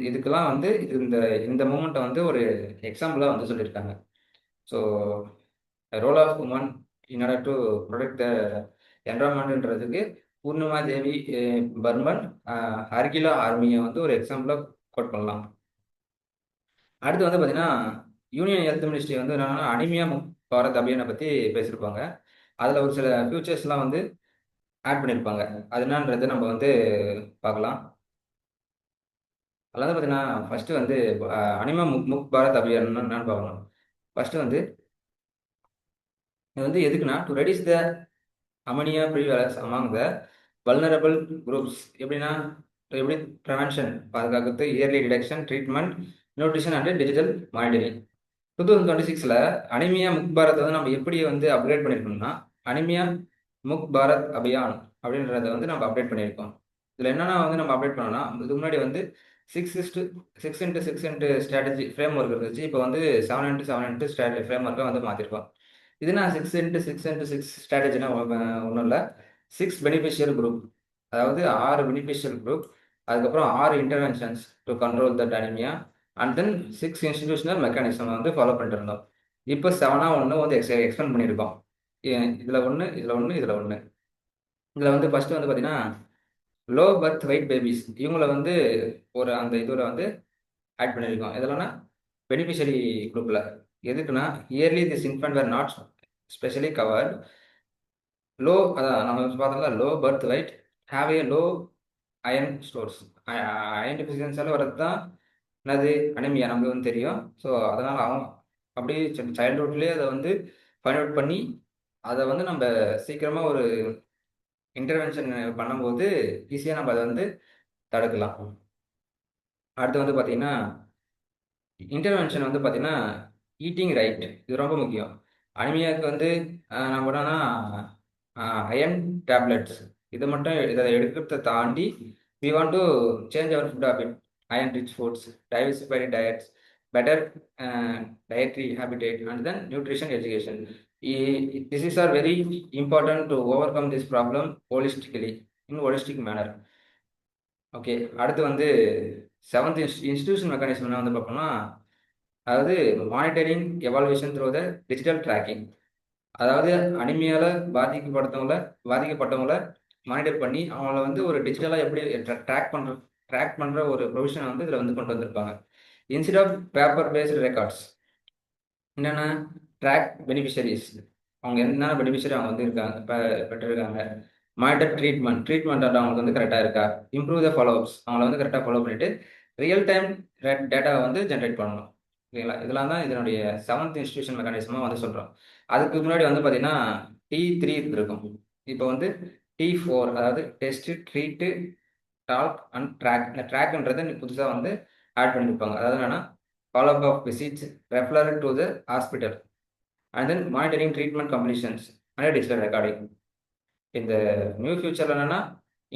இதுக்கெல்லாம் வந்து இந்த இந்த மூமெண்ட்டை வந்து ஒரு எக்ஸாம்பிளாக வந்து சொல்லியிருக்காங்க. So role of women in order to protect the என்வரான்மெண்ட்ன்றதுக்கு பூர்ணிமா தேவி பர்மன் அர்கிலா ஆர்மியை வந்து ஒரு எக்ஸாம்பிளாக கோட் பண்ணலாம். அடுத்து வந்து பார்த்தீங்கன்னா யூனியன் ஹெல்த் மினிஸ்ட்ரி வந்து என்னன்னா அனிமியா பாரத் அபியானை பற்றி பேசியிருப்பாங்க. அதில் ஒரு சில ஃபியூச்சர்ஸ்லாம் வந்து ஆட் பண்ணியிருப்பாங்க. அது என்னன்றதை நம்ம வந்து பார்க்கலாம். அதில் வந்து பார்த்தீங்கன்னா ஃபஸ்ட்டு வந்து அனிமா முக் பாரத் அபியான் என்னன்னு பார்க்கலாம். ஃபஸ்ட்டு வந்து இது வந்து எதுக்குன்னா to reduce the anaemia prevalence among the vulnerable groups. எப்படி ப்ரிவென்ஷன் பாதுகாக்கிறது, early detection, treatment, nutrition and digital monitoring. 2026 anaemia Mukt Bharat வந்து நம்ம எப்படி வந்து அப்கிரேட் பண்ணியிருக்கோம்னா அனிமியா முக் பாரத் அபியான் அப்படின்றத வந்து நம்ம அப்டேட் பண்ணியிருக்கோம். இதில் என்னென்னா வந்து நம்ம அப்டேட் பண்ணோம்னா இதுக்கு முன்னாடி வந்து 6x6 ஸ்ட்ராட்டஜி ஃப்ரேம் ஒர்க் இருந்துச்சு. இப்போ வந்து 7x7 ஸ்ட்ராட்டஜி ஃப்ரேம் ஒர்க்கை வந்து மாற்றிருக்கோம். இதுனா 6x6 ஸ்ட்ராட்டஜினா ஒன்றும் இல்லை, 6 பெனிஃபிஷியல் குரூப், அதாவது 6 பெனிஃபிஷியல் குரூப், அதுக்கப்புறம் 6 interventions to control that anaemia and then 6 institutional mechanism வந்து ஃபாலோ பண்ணிட்டு இருந்தோம். இப்போ 7 ஒன்று வந்து எக்ஸ்பெண்ட் பண்ணியிருக்கோம். இதில் ஒன்று, இதில் ஒன்று, இதில் ஒன்று. இதில் வந்து ஃபஸ்ட்டு வந்து பார்த்தீங்கன்னா லோ பர்த் வெயிட் பேபிஸ் இவங்கள வந்து ஒரு அந்த இதில் வந்து ஆட் பண்ணியிருக்கோம். இதெல்லாம்னா பெனிஃபிஷரி குரூப்பில். எதுக்குன்னா early this infant were not specially covered. Low அதான் நம்ம பார்த்தோம்ல, low birth weight have a low iron stores. Iron டிஃபிஷியன்ஸால் வரது தான் என்னது அனிமியா, நமக்கு வந்து தெரியும். ஸோ அதனால் அவங்க அப்படியே சைல்ட்ஹுட்லேயே அதை வந்து ஃபைண்ட் அவுட் பண்ணி அதை வந்து நம்ம சீக்கிரமாக ஒரு இன்டர்வென்ஷன் பண்ணும்போது ஈஸியாக நம்ம அதை வந்து தடுக்கலாம். அடுத்து வந்து பார்த்தீங்கன்னா இன்டர்வென்ஷன் வந்து பார்த்தீங்கன்னா ஈட்டிங் ரைட், இது ரொம்ப முக்கியம். அனிமியாவுக்கு வந்து நம்ம என்னன்னா அயன் டேப்லெட்ஸ் இதை மட்டும் இதை எடுக்கிறத தாண்டி we want to change our food habit. Iron rich foods, diversified diets, better dietary habitat and then nutrition education. This is are very important to overcome this problem holistically in holistic manner. Okay, அடுத்து வந்து seventh institution mechanism என்ன வந்து பார்ப்போம்னா, அதாவது monitoring evaluation through the digital tracking. அதாவது அனிமியால பாதிக்கப்பட்டவங்கள monitor பண்ணி அவங்கள வந்து ஒரு டிஜிட்டலாக எப்படி ட்ராக் பண்ணுற ஒரு ப்ரொவிஷனை வந்து இதில் வந்து கொண்டு வந்திருப்பாங்க. Instead of paper based records என்னென்ன ட்ராக் பெனிஃபிஷரிஸ், அவங்க என்னென்ன பெனிஃபிஷரி அவங்க வந்து இருக்காங்க பெற்றிருக்காங்க. மானிட்டர் ட்ரீட்மெண்ட் அவங்களுக்கு வந்து கரெக்டாக இருக்கா. இம்ப்ரூவ் த ஃபாலோஅப்ஸ், அவங்கள வந்து கரெக்டாக ஃபாலோ பண்ணிட்டு ரியல் டைம் டேட்டாவை வந்து ஜென்ரேட் பண்ணணும். ஓகேங்களா, இதெல்லாம் தான் இதனுடைய செவன்த் இன்ஸ்டிடியூஷன் மெக்கானிசமாக வந்து சொல்கிறோம். அதுக்கு முன்னாடி வந்து பார்த்தீங்கன்னா T3 இருக்கும். இப்போ வந்து T4, அதாவது test, treat, talk and track. இந்த ட்ராக்ன்றது புதுசாக வந்து ஆட் பண்ணியிருப்பாங்க. அதாவது என்னன்னா follow up of visits, referral to the hospital and then monitoring treatment completions and digital recording. இந்த நியூ ஃபியூச்சரில் என்னன்னா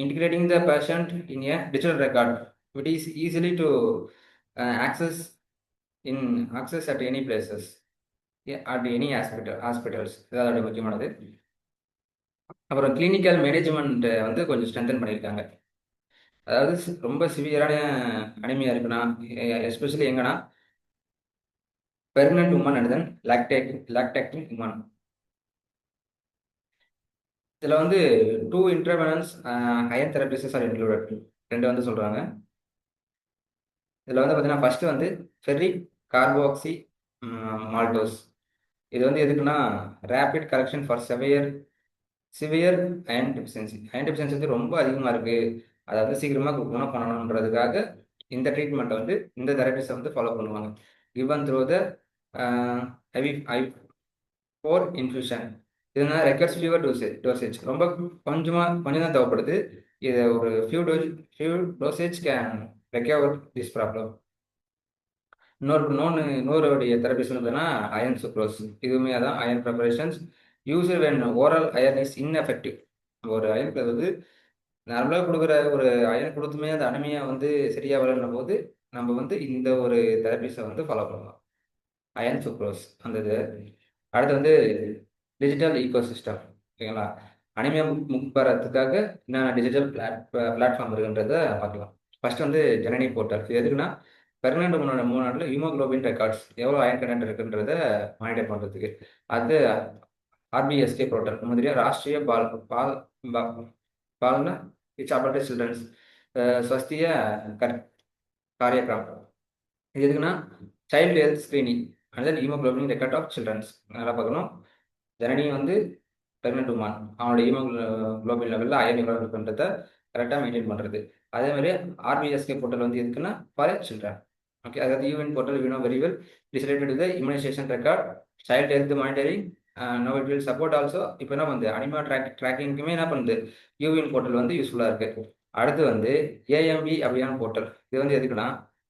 integrating the patient in a digital record with is easily to access access at any places, at any hospitals. இதாவது முக்கியமானது. அப்புறம் clinical management வந்து கொஞ்சம் strengthen பண்ணியிருக்காங்க. அதாவது ரொம்ப சிவியரான அனிமியா இருக்குன்னா, எஸ்பெஷலி எங்கன்னா permanent women and then lactating women. இதில் வந்து 2 interventions higher therapies are included, ரெண்டு வந்து சொல்கிறாங்க. இதில் வந்து பார்த்தீங்கன்னா ஃபஸ்ட்டு வந்து ஃபெர்ரி கார்போக்சி மால்டோஸ். இது வந்து எதுக்குன்னா rapid correction for severe iron deficiency வந்து ரொம்ப அதிகமாக இருக்குது, அதை வந்து சீக்கிரமாக குணம் பண்ணணுன்றதுக்காக இந்த ட்ரீட்மெண்ட்டை வந்து இந்த தெரபிஸை வந்து ஃபாலோ பண்ணுவாங்க. Given through the IV infusion. இதுனா ரெக்கர்ஸ் ஃபீவர் டோசேஜ் ரொம்ப கொஞ்சம் தான் தேவைப்படுது. இதை ஒரு few dosage can recover this problem. இன்னொருடைய தெரபிஸ் வந்து அயன் சுக்ரோஸ். இதுவுமே அதான் iron preparations use when oral iron is ineffective. ஒரு அயன் வந்து நார்மலாக கொடுக்குற ஒரு அயன் கொடுத்துமே அந்த அனிமியா வந்து சரியாக வரணும் போது நம்ம வந்து இந்த ஒரு தெரபிஸை வந்து ஃபாலோ பண்ணலாம். அயன் சுக்ரோஸ் அந்த இது. அடுத்து வந்து டிஜிட்டல் ஈகோசிஸ்டம். ஓகேங்களா, அனிமியா முக்பரத்துக்காக என்னென்ன டிஜிட்டல் பிளாட்ஃபார்ம் இருக்குன்றத பார்க்கலாம். ஃபர்ஸ்ட் வந்து ஜனனி போர்ட்டல். இது எதுக்குன்னா பெர்மனன்ட் மூணு நாட்டில் ஹீமோக்ளோபின் ரெக்கார்ட்ஸ் எவ்வளோ அயன் கண்டென்ட் இருக்குன்றத மானிட்டர் பண்ணுறதுக்கு. அது RBSK போர்ட்டல். மாதிரி ராஷ்ட்ரிய பால்னா it's about children's Swasthya Karyakram. இது எதுக்குன்னா child health screening and then haemoglobin record of children's நல்லா பார்க்கணும். ஜனனி வந்து பிரெக்னென்ட் உமான், அவனோட ஹீமோக்ளோபின் லெவலில் அயன் எவ்வளோ இருக்குன்றத கரெக்டாக மெயின்டைன் பண்ணுறது. அதே மாதிரி RBSK போர்ட்டல் வந்து எதுக்குன்னா ஃபார் சில்ட்ரன். ஓகே, அதாவது UN portal we know very well it is related to the immunisation record, child health monitoring. No it will support also. இப்போ என்ன பண்ணுது அனிமா ட்ராக்கிங்குமே என்ன பண்ணுது யூஎன் போர்ட்டல் வந்து யூஸ்ஃபுல்லாக இருக்குது. அடுத்து வந்து AMV அபியான் போர்ட்டல். இது வந்து எதுக்குன்னா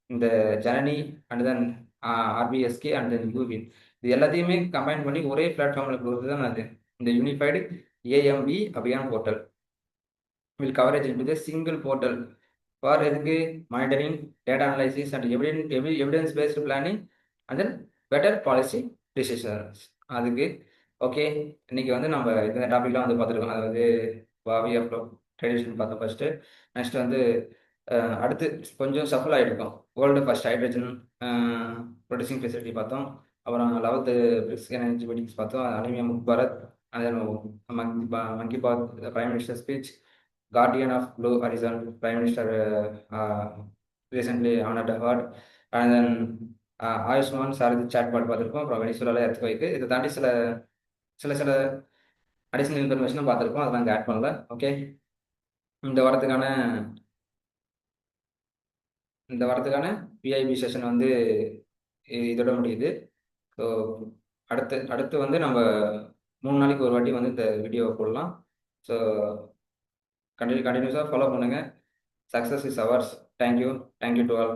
இந்த Janani and then RBSK and then யூவின் இது எல்லாத்தையுமே கம்பைன் பண்ணி ஒரே பிளாட்ஃபார்மில் கொடுக்குறது தான் அது இந்த unified AMV Abhiyan portal. Will coverage into the single portal for எதுக்கு monitoring, data analysis and evidence based planning and then better policy decisions. அதுக்கு ஓகே, இன்னைக்கு வந்து நம்ம இந்த டாபிக்லாம் வந்து பார்த்துருக்கோம். அதாவது பாவி ஆஃப் ட்ரெடிஷன் பார்த்தோம் ஃபர்ஸ்ட்டு. நெக்ஸ்ட் வந்து அடுத்து கொஞ்சம் சஃபல் ஆகிருக்கும். World first hydrogen producing facility பார்த்தோம். அப்புறம் 11th பிரிக்ஸ் எனர்ஜி மீட்டிங்ஸ் பார்த்தோம். Anaemia Mukt Bharat And then Monkey Path, the Prime Minister's speech, Guardian of Blue Horizon, Prime Minister recently honored award, and then Ayushman Sarathi chatbot பார்த்துருக்கோம். அப்புறம் வெனிசுலால எர்த்குவைக்கு. இதை தாண்டி சில சில சில அடிஷனல் இன்ஃபர்மேஷனும் பார்த்துருக்கோம். அதெல்லாம் இங்கே ஆட் பண்ணல. ஓகே, இந்த வாரத்துக்கான இந்த வாரத்துக்கான பிஐபி செஷன் வந்து இதோட முடியுது. ஸோ அடுத்து அடுத்து வந்து நம்ம 3 நாளைக்கு ஒரு வாட்டி வந்து இந்த வீடியோவை போடலாம். ஸோ கண்டினியூஸாக ஃபாலோ பண்ணுங்கள். Success is hours. Thank you to all.